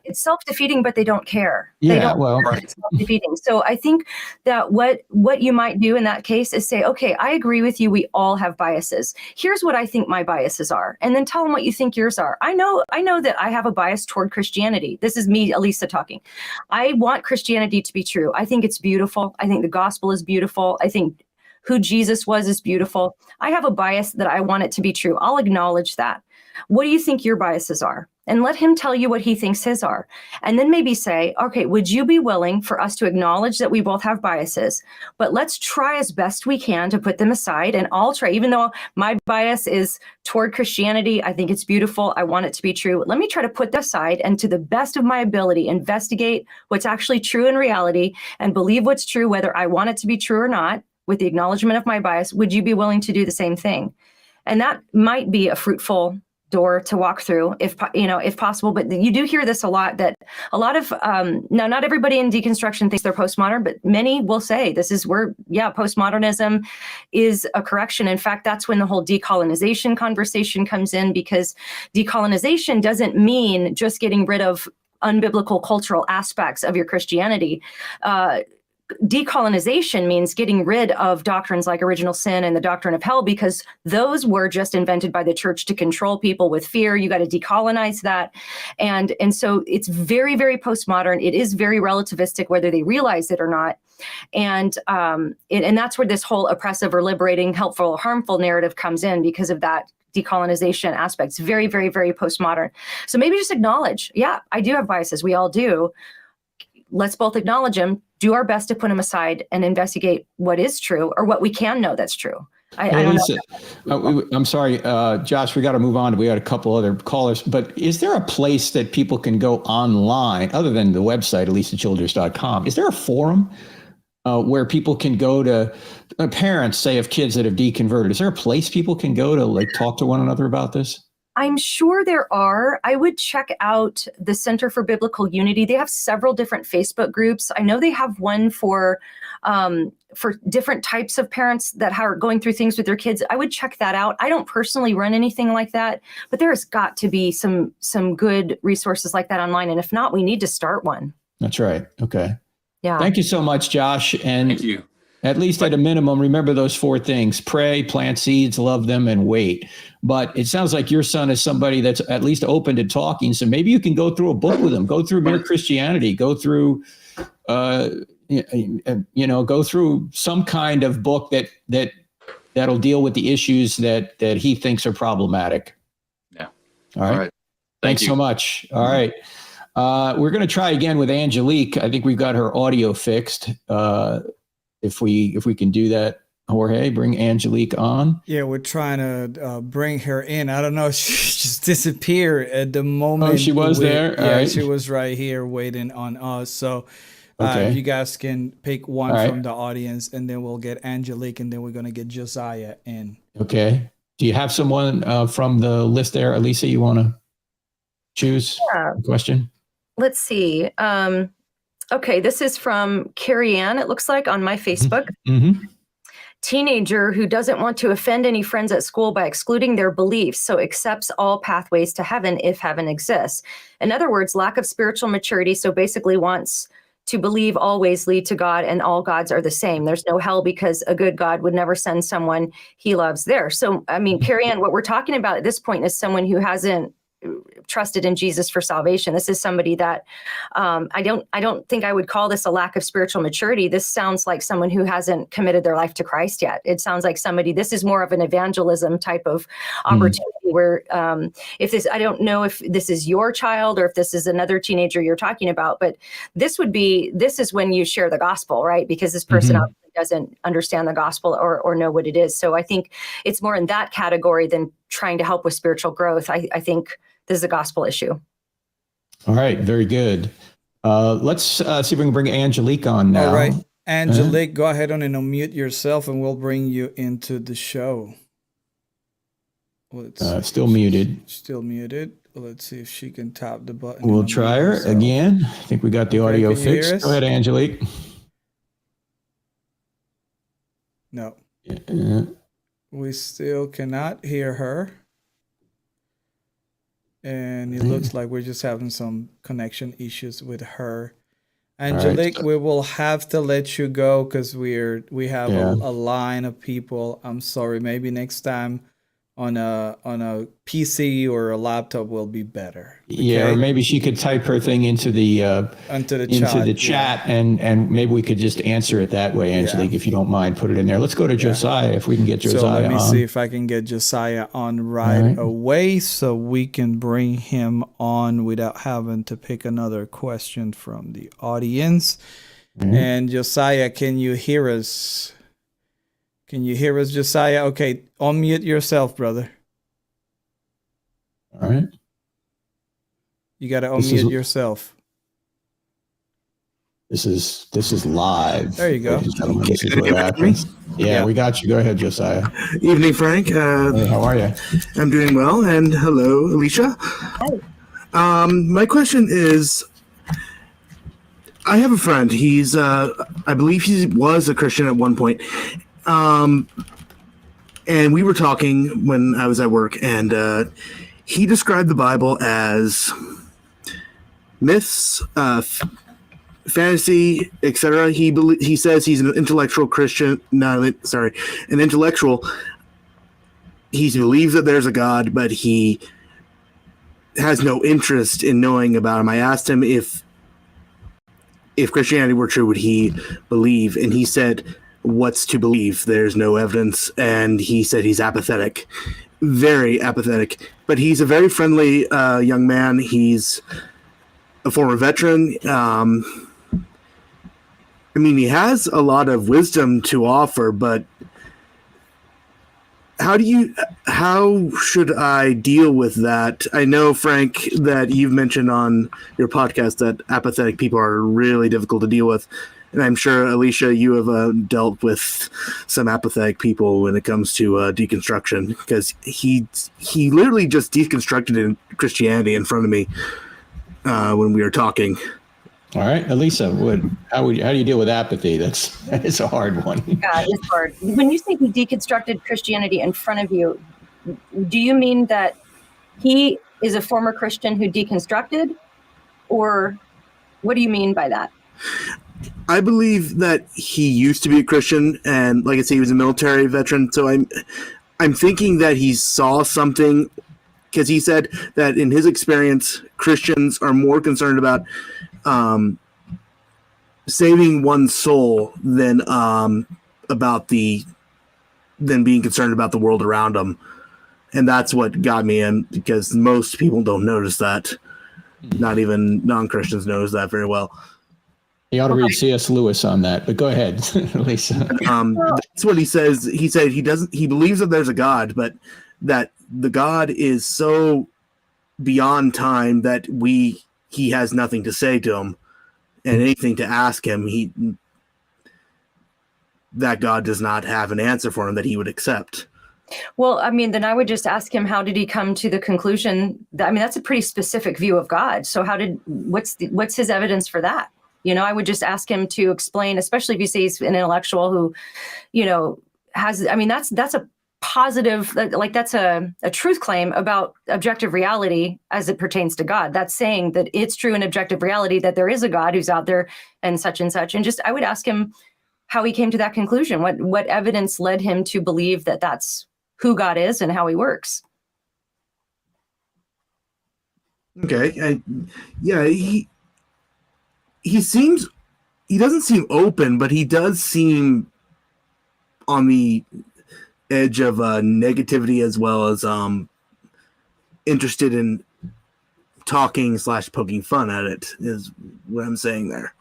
it's self-defeating, but they don't care. Yeah, it's self-defeating. So I think that what you might do in that case is say, okay, I agree with you. We all have biases. Here's what I think my biases are. And then tell them what you think yours are. I know that I have a bias toward Christianity. This is me, Alisa, talking. I want Christianity to be true. I think it's beautiful. I think the gospel is beautiful. I think who Jesus was is beautiful. I have a bias that I want it to be true. I'll acknowledge that. What do you think your biases are? And let him tell you what he thinks his are. And then maybe say, okay, would you be willing for us to acknowledge that we both have biases, but let's try as best we can to put them aside. And I'll try, even though my bias is toward Christianity, I think it's beautiful, I want it to be true. Let me try to put that aside and, to the best of my ability, investigate what's actually true in reality and believe what's true, whether I want it to be true or not, with the acknowledgement of my bias. Would you be willing to do the same thing? And that might be a fruitful door to walk through, if possible. But you do hear this a lot, that a lot of, now not everybody in deconstruction thinks they're postmodern, but many will say this is where, postmodernism is a correction. In fact, that's when the whole decolonization conversation comes in, because decolonization doesn't mean just getting rid of unbiblical cultural aspects of your Christianity. Decolonization means getting rid of doctrines like original sin and the doctrine of hell, because those were just invented by the church to control people with fear. You got to decolonize that. And so it's very, very postmodern. It is very relativistic, whether they realize it or not. And that's where this whole oppressive or liberating, helpful or harmful narrative comes in, because of that decolonization aspect. It's very, very, very postmodern. So maybe just acknowledge, I do have biases. We all do. Let's both acknowledge them, do our best to put them aside, and investigate what is true, or what we can know that's true. I don't know. I'm sorry, Josh, we got to move on. We got a couple other callers, but is there a place that people can go online, other than the website, 𝗧𝗜𝗠𝗘𝗡𝗧𝗦? Is there a forum where people can go to, parents, say, of kids that have deconverted? Is there a place people can go to talk to one another about this? I'm sure there are. I would check out the Center for Biblical Unity. They have several different Facebook groups. I know they have one for different types of parents that are going through things with their kids. I would check that out. I don't personally run anything like that, but there's got to be some good resources like that online. And if not, we need to start one. That's right. Okay. Yeah. Thank you so much, Josh. And thank you. At least at a minimum, remember those 4 things: pray, plant seeds, love them, and wait. But it sounds like your son is somebody that's at least open to talking. So maybe you can go through a book with him, go through Mere Christianity, go through, go through some kind of book that'll deal with the issues that he thinks are problematic. Yeah. All right. Thanks so much. All right. We're going to try again with Angelique. I think we've got her audio fixed. If we can do that, Jorge, bring Angelique on. Yeah, we're trying to bring her in. I don't know. She just disappeared at the moment. Oh, she was there? Yeah, right. She was right here waiting on us. So okay. You guys can pick one All right. from the audience, and then we'll get Angelique, and then we're going to get Josiah in. Okay. Do you have someone from the list there, Alisa, you want to choose a question? Let's see. Okay, this is from Carrie Ann, it looks like, on my Facebook. Mm-hmm. Teenager who doesn't want to offend any friends at school by excluding their beliefs, so accepts all pathways to heaven if heaven exists. In other words, lack of spiritual maturity, so basically wants to believe all ways lead to God and all gods are the same. There's no hell because a good God would never send someone he loves there. So, I mean, Carrie Ann, what we're talking about at this point is someone who hasn't trusted in Jesus for salvation. This is somebody that I don't think I would call this a lack of spiritual maturity. This sounds like someone who hasn't committed their life to Christ yet. It sounds like somebody, this is more of an evangelism type of opportunity where I don't know if this is your child or if this is another teenager you're talking about, but this is when you share the gospel, right? Because this person obviously doesn't understand the gospel or know what it is. So I think it's more in that category than trying to help with spiritual growth. I think this is a gospel issue. All right, very good. Let's see if we can bring Angelique on now. All right, Angelique, go ahead and unmute yourself, and we'll bring you into the show. Still muted. Still muted. Let's see if she can tap the button. We'll try her again. I think we got the audio fixed. Go ahead, Angelique. No. We still cannot hear her. And it looks like we're just having some connection issues with her. Angelique, we will have to let you go because we have a line of people. I'm sorry. Maybe next time on a PC or a laptop will be better. Okay? Yeah, or maybe she could type her thing into the chat, and maybe we could just answer it that way, Angelique, if you don't mind, put it in there. Let's go to Josiah if we can get Josiah on. So let me see if I can get Josiah on right away so we can bring him on without having to pick another question from the audience. And Josiah, can you hear us? Can you hear us, Josiah? Okay, unmute yourself, brother. All right. You got to unmute yourself. This is live. There you go. This is what happens. Yeah, we got you. Go ahead, Josiah. Evening, Frank. Hey, how are you? I'm doing well, and hello, Alicia. Hi. My question is, I have a friend. He's, I believe he was a Christian at one point. And we were talking when I was at work, and he described the Bible as myths, fantasy, etc. He says he's an intellectual Christian. An intellectual. He believes that there's a God, but he has no interest in knowing about him. I asked him if Christianity were true, would he believe? And he said, what's to believe? There's no evidence. And he said he's apathetic, very apathetic, but he's a very friendly young man. He's a former veteran. I mean, he has a lot of wisdom to offer, but how should I deal with that? I know, Frank, that you've mentioned on your podcast that apathetic people are really difficult to deal with. And I'm sure, Alicia, you have dealt with some apathetic people when it comes to deconstruction, because he literally just deconstructed in Christianity in front of me when we were talking. All right, Alisa, how do you deal with apathy? It's a hard one. Yeah, it's hard. When you say he deconstructed Christianity in front of you, do you mean that he is a former Christian who deconstructed, or what do you mean by that? I believe that he used to be a Christian, and like I say, he was a military veteran. So I'm thinking that he saw something, because he said that in his experience, Christians are more concerned about saving one's soul than being concerned about the world around them. And that's what got me in, because most people don't notice that. Not even non-Christians knows that very well. You ought to read C.S. Lewis on that, but go ahead, Lisa. That's what he says. He said he believes that there's a God, but that the God is so beyond time that he has nothing to say to him, and anything to ask him, that God does not have an answer for him that he would accept. Well, I mean, then I would just ask him, how did he come to the conclusion that, I mean, that's a pretty specific view of God. So what's his evidence for that? You know, I would just ask him to explain, especially if you say he's an intellectual who, you know, has, I mean, that's a positive, like that's a truth claim about objective reality as it pertains to God. That's saying that it's true in objective reality that there is a God who's out there and such and such. And just, I would ask him how he came to that conclusion. What evidence led him to believe that that's who God is and how he works? Okay. He seems, he doesn't seem open, but he does seem on the edge of negativity as well as interested in talking / poking fun at it is what I'm saying there.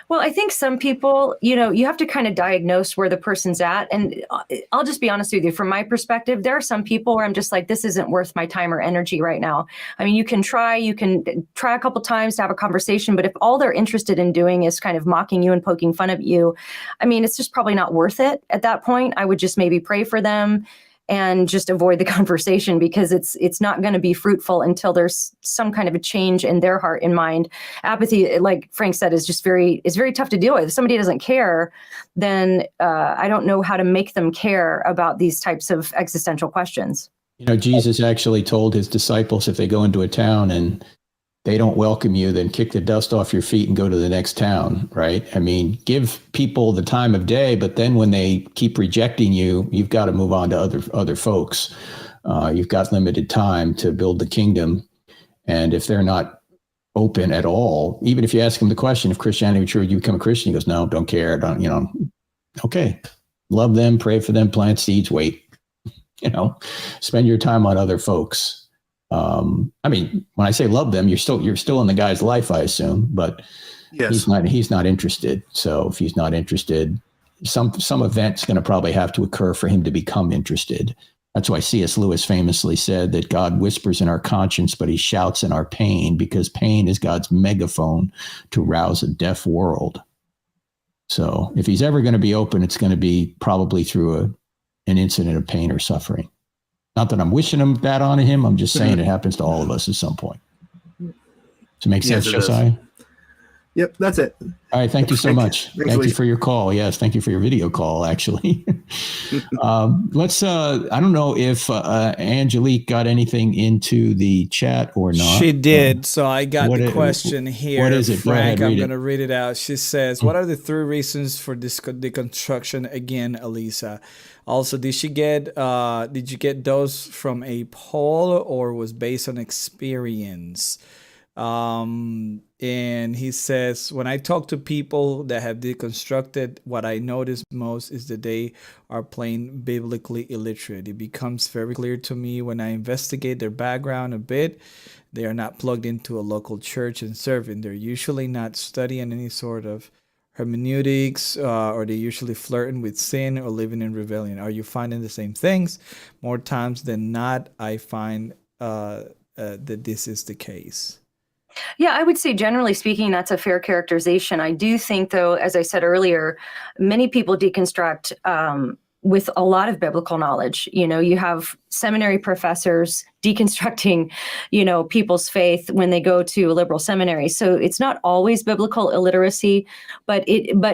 Well, I think some people, you have to kind of diagnose where the person's at. And I'll just be honest with you, from my perspective, there are some people where I'm just like, this isn't worth my time or energy right now. I mean, you can try a couple times to have a conversation, but if all they're interested in doing is kind of mocking you and poking fun at you, I mean, it's just probably not worth it at that point. I would just maybe pray for them and just avoid the conversation, because it's not going to be fruitful until there's some kind of a change in their heart and mind. Apathy, like Frank said, is very tough to deal with. If somebody doesn't care, then I don't know how to make them care about these types of existential questions. Jesus actually told his disciples, if they go into a town and they don't welcome you, then kick the dust off your feet and go to the next town, right? I mean, give people the time of day, but then when they keep rejecting you, you've got to move on to other folks. You've got limited time to build the kingdom. And if they're not open at all, even if you ask them the question, if Christianity were true, would you become a Christian? He goes, no, don't care. Okay. Love them, pray for them, plant seeds, wait, spend your time on other folks. I mean, when I say love them, you're still in the guy's life, I assume, but yes. He's not interested. So if he's not interested, some event's going to probably have to occur for him to become interested. That's why C.S. Lewis famously said that God whispers in our conscience, but he shouts in our pain, because pain is God's megaphone to rouse a deaf world. So if he's ever going to be open, it's going to be probably through an incident of pain or suffering. Not that I'm wishing that on him. I'm just saying it happens to all of us at some point. Does it make sense, Josiah? Yep, that's it. All right, thank you so much. Thank you for your call. Yes, thank you for your video call, actually. Let's, I don't know if Angelique got anything into the chat or not. She did. So I got the question here. What is it? Frank, I'm going to read it out. She says, what are the 3 reasons for this deconstruction again, Alisa? Also, did you get those from a poll or was based on experience? And he says, when I talk to people that have deconstructed, what I notice most is that they are plain biblically illiterate. It becomes very clear to me when I investigate their background a bit. They are not plugged into a local church and serving. They're usually not studying any sort of hermeneutics, or they usually flirting with sin or living in rebellion. Are you finding the same things? More times than not, I find that this is the case. Yeah, I would say generally speaking, that's a fair characterization. I do think, though, as I said earlier, many people deconstruct with a lot of biblical knowledge. You have seminary professors deconstructing, people's faith when they go to a liberal seminary. So it's not always biblical illiteracy, but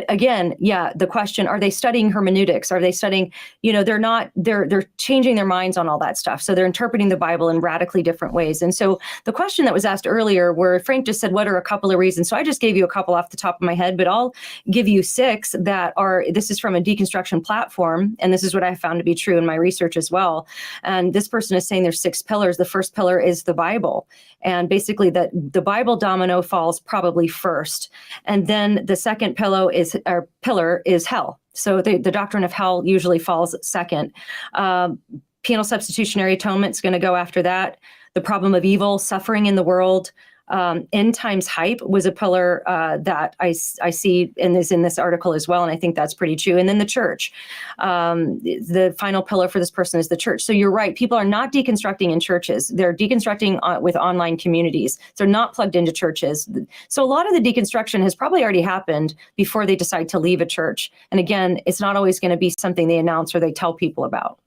again, yeah, the question, are they studying hermeneutics? Are they studying, they're changing their minds on all that stuff. So they're interpreting the Bible in radically different ways. And so the question that was asked earlier, where Frank just said, what are a couple of reasons? So I just gave you a couple off the top of my head, but I'll give you 6 this is from a deconstruction platform. And this is what I found to be true in my research as well. And this person is saying there's 6 pillars. The first pillar is the Bible. And basically that the Bible domino falls probably first. And then the second pillar is hell. So the doctrine of hell usually falls second. Penal substitutionary atonement is going to go after that. The problem of evil, suffering in the world. End times hype was a pillar that I see and is in this article as well. And I think that's pretty true. And then the church. The final pillar for this person is the church. So you're right. People are not deconstructing in churches. They're deconstructing with online communities. They're not plugged into churches. So a lot of the deconstruction has probably already happened before they decide to leave a church. And again, it's not always going to be something they announce or they tell people about.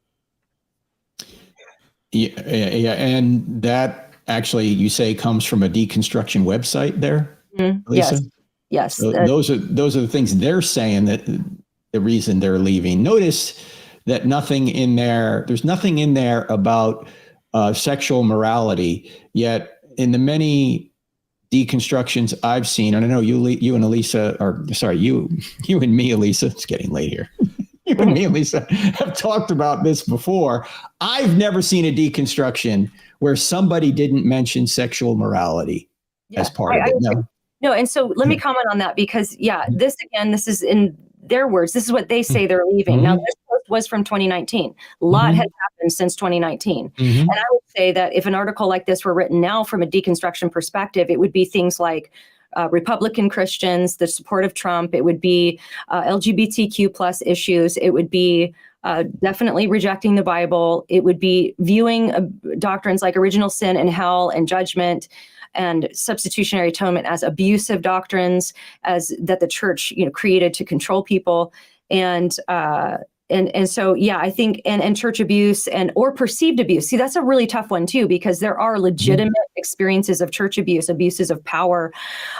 Yeah. And that, actually, you say comes from a deconstruction website there, Lisa? Yes. So those are the things they're saying that the reason they're leaving. Notice that there's nothing in there about sexual morality. Yet in the many deconstructions I've seen, and I know you and Alisa, or sorry, you and me, Alisa, it's getting late here. You and me, Alisa, have talked about this before. I've never seen a deconstruction where somebody didn't mention sexual morality as part of it. No, and so let me comment on that because, this is in their words. This is what they say they're leaving. Now, this post was from 2019. A lot has happened since 2019. And I would say that if an article like this were written now from a deconstruction perspective, it would be things like Republican Christians, the support of Trump. It would be LGBTQ plus issues. It would be definitely rejecting the Bible. It would be viewing doctrines like original sin and hell and judgment and substitutionary atonement as abusive doctrines, as that the church, created to control people. And so, I think, and church abuse or perceived abuse. See, that's a really tough one too, because there are legitimate experiences of church abuse, abuses of power.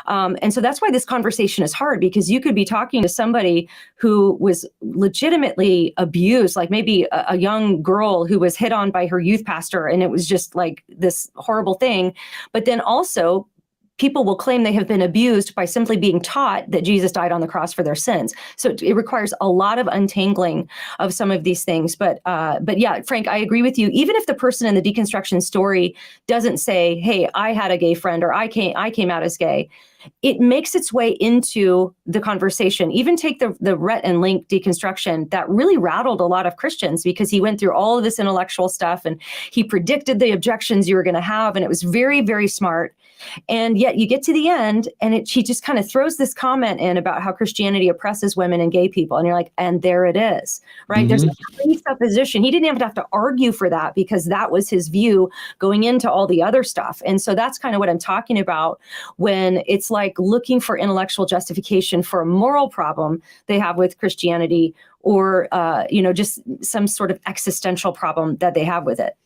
And so that's why this conversation is hard, because you could be talking to somebody who was legitimately abused, like maybe a young girl who was hit on by her youth pastor, and it was just like this horrible thing. But then also, people will claim they have been abused by simply being taught that Jesus died on the cross for their sins. So it requires a lot of untangling of some of these things. But yeah, Frank, I agree with you. Even if the person in the deconstruction story doesn't say, "Hey, I had a gay friend," or I came out as gay, it makes its way into the conversation. Even take the Rhett and Link deconstruction that really rattled a lot of Christians, because he went through all of this intellectual stuff and he predicted the objections you were going to have. And it was very, very smart. And yet you get to the end and she just kind of throws this comment in about how Christianity oppresses women and gay people. And you're like, and there it is, right? There's a presupposition. He didn't even have to argue for that, because that was his view going into all the other stuff. And so that's kind of what I'm talking about when it's like looking for intellectual justification for a moral problem they have with Christianity, or, just some sort of existential problem that they have with it.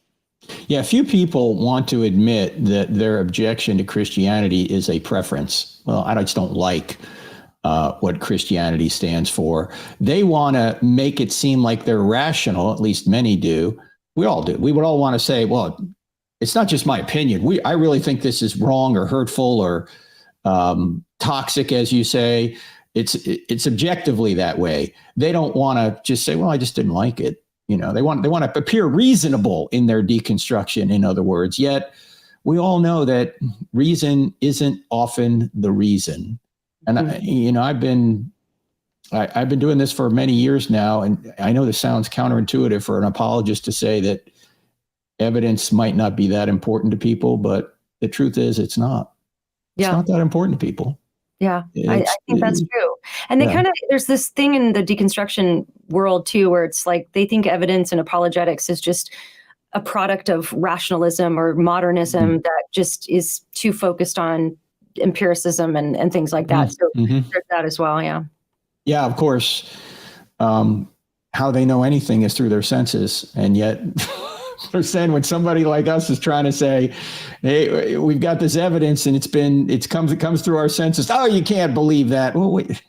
Yeah, few people want to admit that their objection to Christianity is a preference. Well, I just don't like what Christianity stands for. They want to make it seem like they're rational, at least many do. We all do. We would all want to say, well, it's not just my opinion. I really think this is wrong or hurtful or toxic, as you say. It's objectively that way. They don't want to just say, well, I just didn't like it. They want to appear reasonable in their deconstruction, in other words. Yet we all know that reason isn't often the reason. And I've been doing this for many years now, and I know this sounds counterintuitive for an apologist to say that evidence might not be that important to people, but the truth is it's not. It's not that important to people. Yeah, I think that's true. And they there's this thing in the deconstruction world too, where it's like they think evidence and apologetics is just a product of rationalism or modernism that just is too focused on empiricism and things like that. So there's that as well. Yeah. Yeah, of course. How they know anything is through their senses. And yet they're saying when somebody like us is trying to say, hey, we've got this evidence and it comes through our senses. Oh, you can't believe that. Well, wait.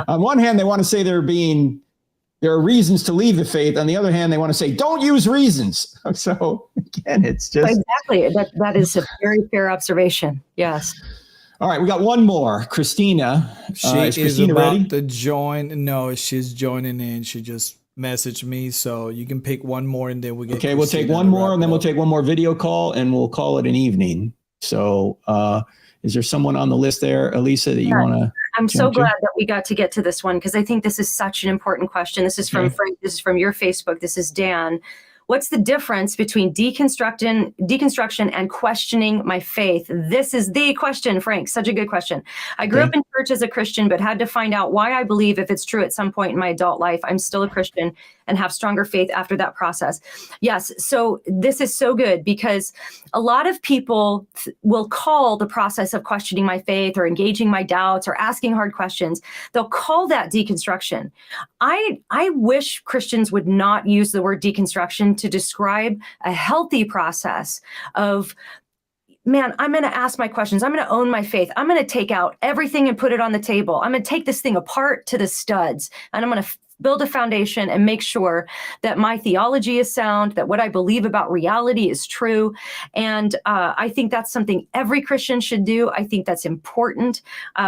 On one hand, they want to say there are reasons to leave the faith. On the other hand, they want to say, don't use reasons. So again, it's just. Exactly. That is a very fair observation. Yes. All right. We got one more. Christina. Is Christina about ready? to join. No, she's joining in. She just messaged me, so you can pick one more and then we get. Okay, we'll take one more and then we'll take one more video call and we'll call it an evening. So is there someone on the list there, Alisa, that you want to? I'm so glad that we got to get to this one, because I think this is such an important question. This is from Frank. This is from your Facebook. This is Dan. What's the difference between deconstruction and questioning my faith? This is the question, Frank. Such a good question. I grew up in church as a Christian, but had to find out why I believe, if it's true at some point in my adult life, I'm still a Christian and have stronger faith after that process. Yes. So this is so good, because a lot of people will call the process of questioning my faith or engaging my doubts or asking hard questions, they'll call that deconstruction. I wish Christians would not use the word deconstruction to describe a healthy process of, man, I'm going to ask my questions. I'm going to own my faith. I'm going to take out everything and put it on the table. I'm going to take this thing apart to the studs, and I'm going to build a foundation and make sure that my theology is sound, that what I believe about reality is true. And I think that's something every Christian should do. I think that's important.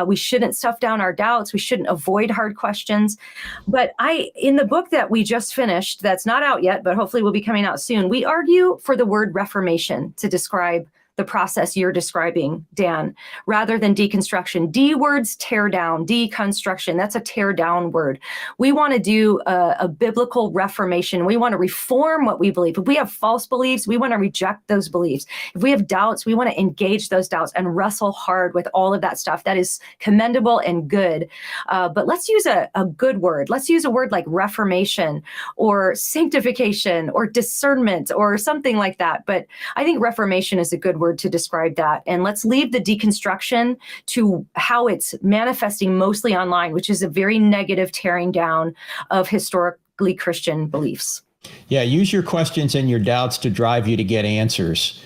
We shouldn't stuff down our doubts. We shouldn't avoid hard questions. But in the book that we just finished, that's not out yet, but hopefully will be coming out soon, we argue for the word reformation to describe the process you're describing, Dan, rather than deconstruction. D words tear down, deconstruction, that's a tear down word. We want to do a biblical reformation. We want to reform what we believe. If we have false beliefs, we want to reject those beliefs. If we have doubts, we want to engage those doubts and wrestle hard with all of that stuff. That is commendable and good. But let's use a good word. Let's use a word like reformation or sanctification or discernment or something like that. But I think reformation is a good word to describe that. And let's leave the deconstruction to how it's manifesting mostly online, which is a very negative tearing down of historically Christian beliefs. Yeah, use your questions and your doubts to drive you to get answers.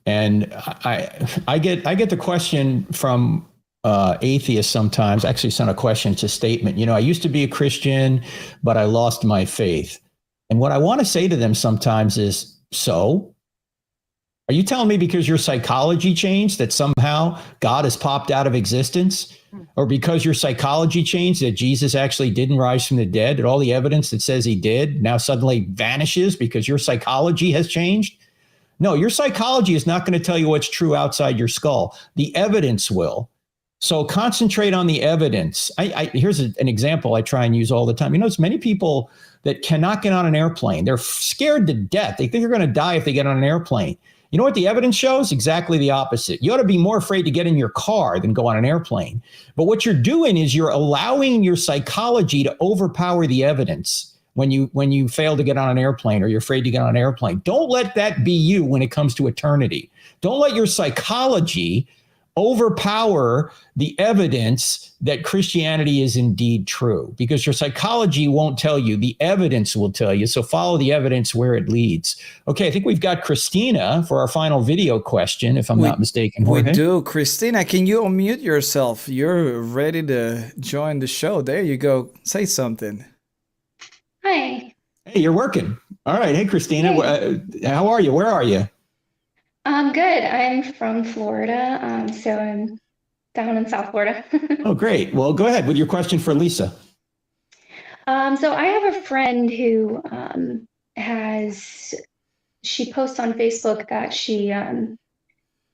And I get the question from atheists sometimes. Actually, it's not a question, it's a statement. I used to be a Christian, but I lost my faith. And what I want to say to them sometimes is, so? Are you telling me because your psychology changed that somehow God has popped out of existence? Or because your psychology changed that Jesus actually didn't rise from the dead, that all the evidence that says he did now suddenly vanishes because your psychology has changed? No, your psychology is not going to tell you what's true outside your skull. The evidence will. So concentrate on the evidence. Here's an example I try and use all the time. It's many people that cannot get on an airplane. They're scared to death. They think they're going to die if they get on an airplane. You know what the evidence shows? Exactly the opposite. You ought to be more afraid to get in your car than go on an airplane. But what you're doing is you're allowing your psychology to overpower the evidence when you fail to get on an airplane or you're afraid to get on an airplane. Don't let that be you when it comes to eternity. Don't let your psychology overpower the evidence that Christianity is indeed true, because your psychology won't tell you, the evidence will tell you. So follow the evidence where it leads. Okay, I think we've got Christina for our final video question, if I'm not mistaken. Jorge? We do. Christina, can you unmute yourself? You're ready to join the show. There you go. Say something. Hi. Hey, you're working. All right. Hey, Christina, how are you? Where are you? Good. I'm from Florida, so I'm down in South Florida. Oh, great. Well, go ahead with your question for Lisa. So I have a friend who she posts on Facebook that she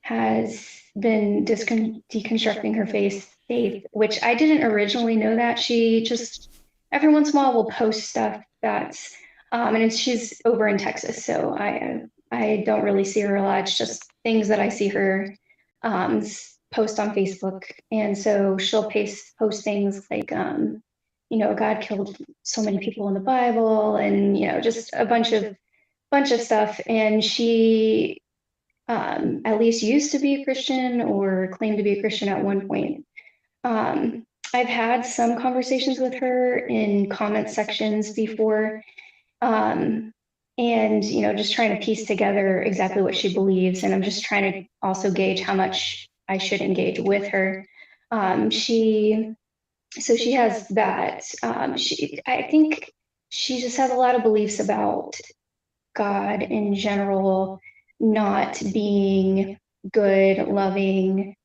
has been deconstructing her faith, which I didn't originally know that. She just every once in a while will post stuff that's, and she's over in Texas, so I don't really see her a lot. It's just things that I see her post on Facebook. And so she'll post things like, God killed so many people in the Bible, and, just a bunch of stuff. And she at least used to be a Christian or claimed to be a Christian at one point. I've had some conversations with her in comment sections before. And, just trying to piece together exactly what she believes. And I'm just trying to also gauge how much I should engage with her. She has that. I think she just has a lot of beliefs about God in general, not being good, loving,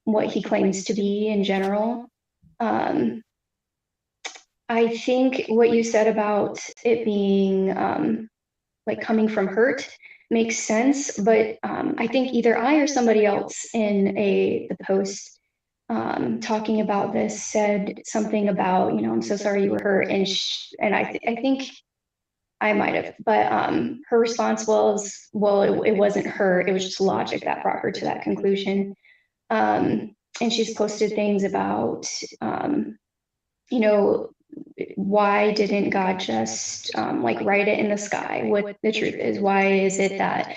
what he claims to be in general. I think what you said about it being like coming from hurt makes sense, but I think either I or somebody else in the post talking about this said something about, I'm so sorry you were hurt, and I think I might have, but her response was, well, it wasn't her, it was just logic that brought her to that conclusion. And she's posted things about, why didn't God just write it in the sky what the truth is? Why is it that,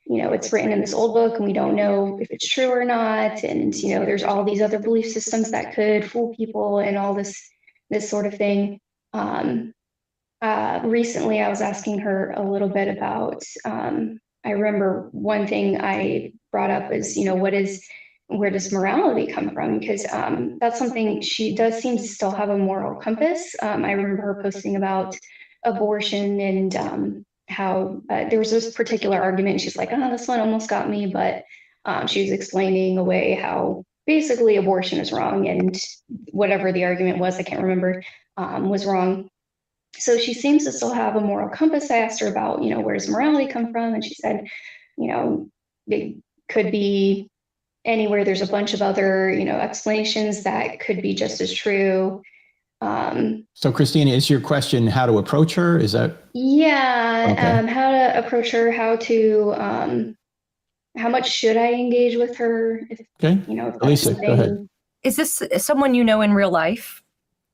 it's written in this old book and we don't know if it's true or not? And, there's all these other belief systems that could fool people and all this sort of thing. Recently, I was asking her a little bit about, I remember one thing I brought up is, what is where does morality come from? Because that's something she does seem to still have a moral compass. I remember her posting about abortion and how there was this particular argument. And she's like, oh, this one almost got me. But she was explaining away how basically abortion is wrong and whatever the argument was, I can't remember, was wrong. So she seems to still have a moral compass. I asked her about, where does morality come from? And she said, it could be anywhere. There's a bunch of other, explanations that could be just as true. So Christina, is your question how to approach her? Is that? Yeah. Okay. How to approach her, how much should I engage with her? If, Okay. if that's Alisa, go ahead. Is this someone you know in real life?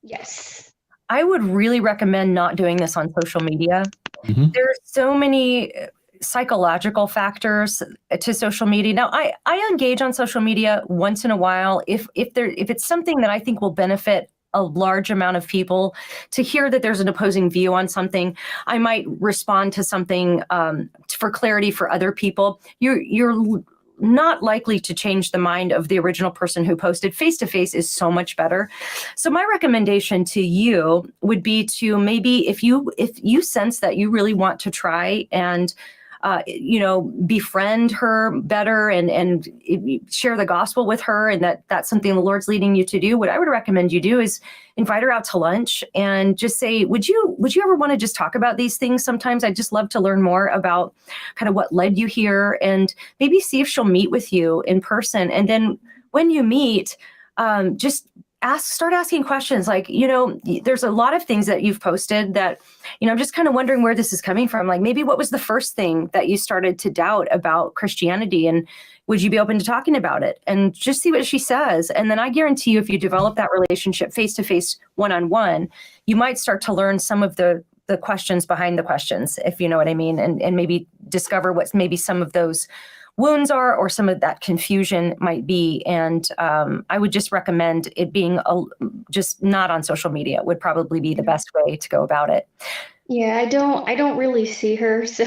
Yes. I would really recommend not doing this on social media. Mhm. There's so many psychological factors to social media. Now, I engage on social media once in a while if it's something that I think will benefit a large amount of people to hear that there's an opposing view on something. I might respond to something for clarity for other people. You're not likely to change the mind of the original person who posted. Face-to-face is so much better. So my recommendation to you would be to maybe if you sense that you really want to try and befriend her better and share the gospel with her, and that's something the Lord's leading you to do. What I would recommend you do is invite her out to lunch and just say, would you ever want to just talk about these things? Sometimes I'd just love to learn more about kind of what led you here, and maybe see if she'll meet with you in person. And then when you meet, just start asking questions like, there's a lot of things that you've posted that, I'm just kind of wondering where this is coming from. Like maybe what was the first thing that you started to doubt about Christianity, and would you be open to talking about it? And just see what she says. And then I guarantee you, if you develop that relationship face-to-face, one-on-one, you might start to learn some of the questions behind the questions, if you know what I mean, and maybe discover what maybe some of those wounds are, or some of that confusion might be. And I would just recommend it being just not on social media would probably be the best way to go about it. Yeah, I don't really see her, so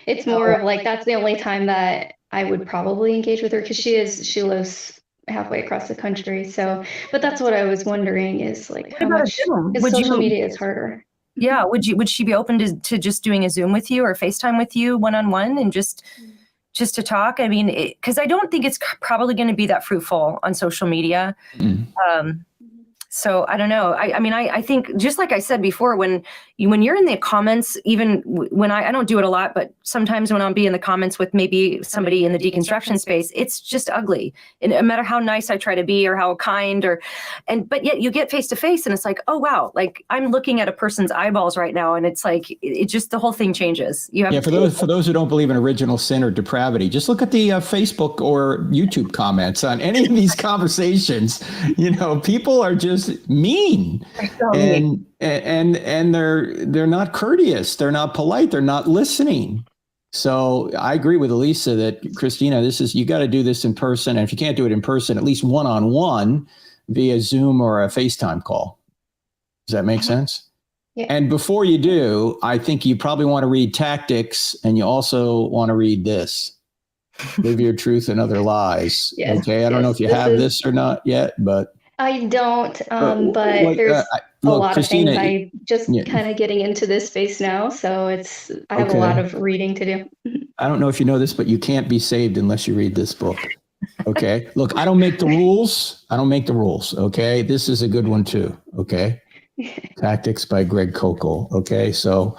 it's more of like that's the only time that I would probably engage with her, because she lives halfway across the country. So, but that's what I was wondering is like how much social media is harder. Yeah, would she be open to just doing a Zoom with you or FaceTime with you one-on-one and just to talk? I mean, because I don't think it's probably going to be that fruitful on social media. So I don't know. I think just like I said before, when you're in the comments, even when I don't do it a lot, but sometimes when I'll be in the comments with maybe somebody in the deconstruction space, it's just ugly. And no matter how nice I try to be or how kind but yet you get face to face and it's like, oh, wow, like I'm looking at a person's eyeballs right now. And it's like, it just, the whole thing changes. For those who don't believe in original sin or depravity, just look at the Facebook or YouTube comments on any of these conversations. People are just mean, and they're not courteous, they're not polite, they're not listening. So I agree with Alisa that Christina, you got to do this in person, and if you can't do it in person, at least one-on-one via Zoom or a FaceTime call. Does that make sense? Yeah. And before you do, I think you probably want to read Tactics, and you also want to read this, Live Your Truth and Other Lies. Yes, okay, I don't know if you have this or not yet, but I don't, but there's a lot Christina, of things. I just kind of getting into this space now, so I have a lot of reading to do. I don't know if you know this, but you can't be saved unless you read this book. Okay, look, I don't make the rules. Okay, this is a good one too. Okay, Tactics by Greg Koukl. Okay, so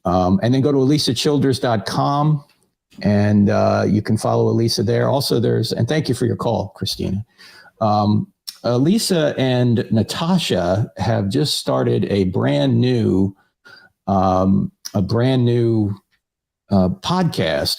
and then go to alisachilders.com. And you can follow Alisa there. Also, and thank you for your call, Christina. Alisa and Natasha have just started a brand new podcast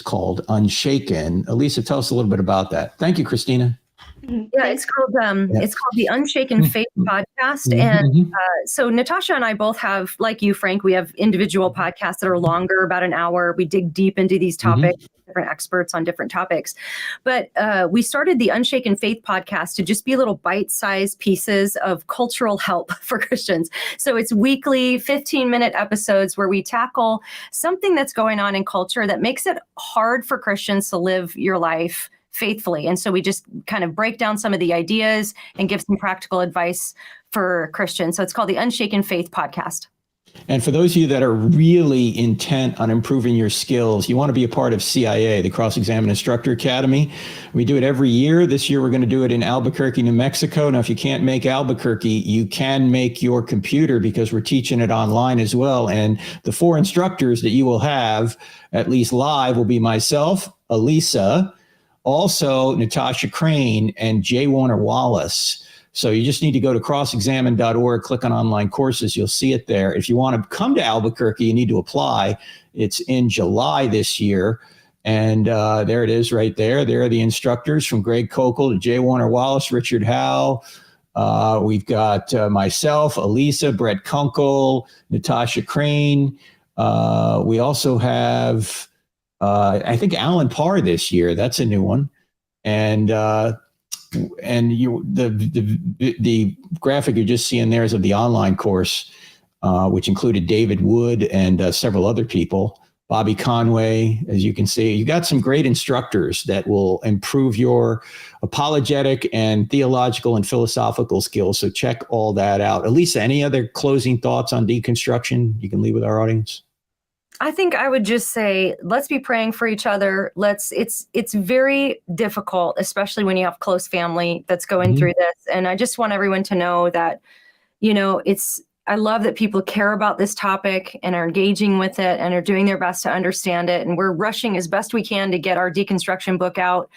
called Unshaken. Alisa, tell us a little bit about that. Thank you, Christina. Yeah, it's called the Unshaken Faith Podcast. And so Natasha and I both have, like you, Frank, we have individual podcasts that are longer, about an hour. We dig deep into these topics, different experts on different topics. But we started the Unshaken Faith Podcast to just be little bite-sized pieces of cultural help for Christians. So it's weekly 15-minute episodes where we tackle something that's going on in culture that makes it hard for Christians to live your life faithfully. And so we just kind of break down some of the ideas and give some practical advice for Christians. So it's called the Unshaken Faith Podcast. And for those of you that are really intent on improving your skills, you want to be a part of CIA, the Cross-Examine Instructor Academy. We do it every year. This year, we're going to do it in Albuquerque, New Mexico. Now, if you can't make Albuquerque, you can make your computer because we're teaching it online as well. And the 4 instructors that you will have, at least live, will be myself, Alisa, also Natasha Crane, and 𝗧𝗠𝗘𝗦𝗧𝗦. So you just need to go to crossexamine.org, click on online courses. You'll see it there. If you want to come to Albuquerque, you need to apply. It's in July this year. And there it is right there. There are the instructors from Greg Kokel to 𝗧𝗠𝗘𝗦𝗧𝗧𝗏, Richard Howe. We've got myself, Alisa, Brett Kunkel, Natasha Crane. We also have, I think, Alan Parr this year. That's a new one. And the graphic you're just seeing there is of the online course, which included David Wood and several other people. Bobby Conway, as you can see, you got some great instructors that will improve your apologetic and theological and philosophical skills. So check all that out. Alisa, any other closing thoughts on deconstruction you can leave with our audience? I think I would just say, let's be praying for each other. It's very difficult, especially when you have close family that's going through this. And I just want everyone to know that, I love that people care about this topic and are engaging with it and are doing their best to understand it. And we're rushing as best we can to get our deconstruction book out,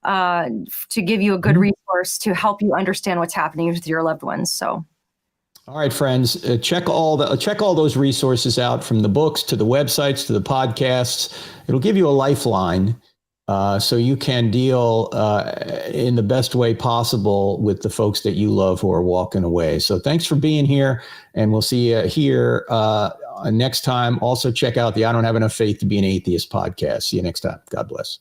to give you a good resource to help you understand what's happening with your loved ones. So. All right, friends, check all those resources out, from the books to the websites to the podcasts. It'll give you a lifeline so you can deal in the best way possible with the folks that you love who are walking away. So thanks for being here, and we'll see you here next time. Also, check out the I Don't Have Enough Faith to Be an Atheist podcast. See you next time. God bless.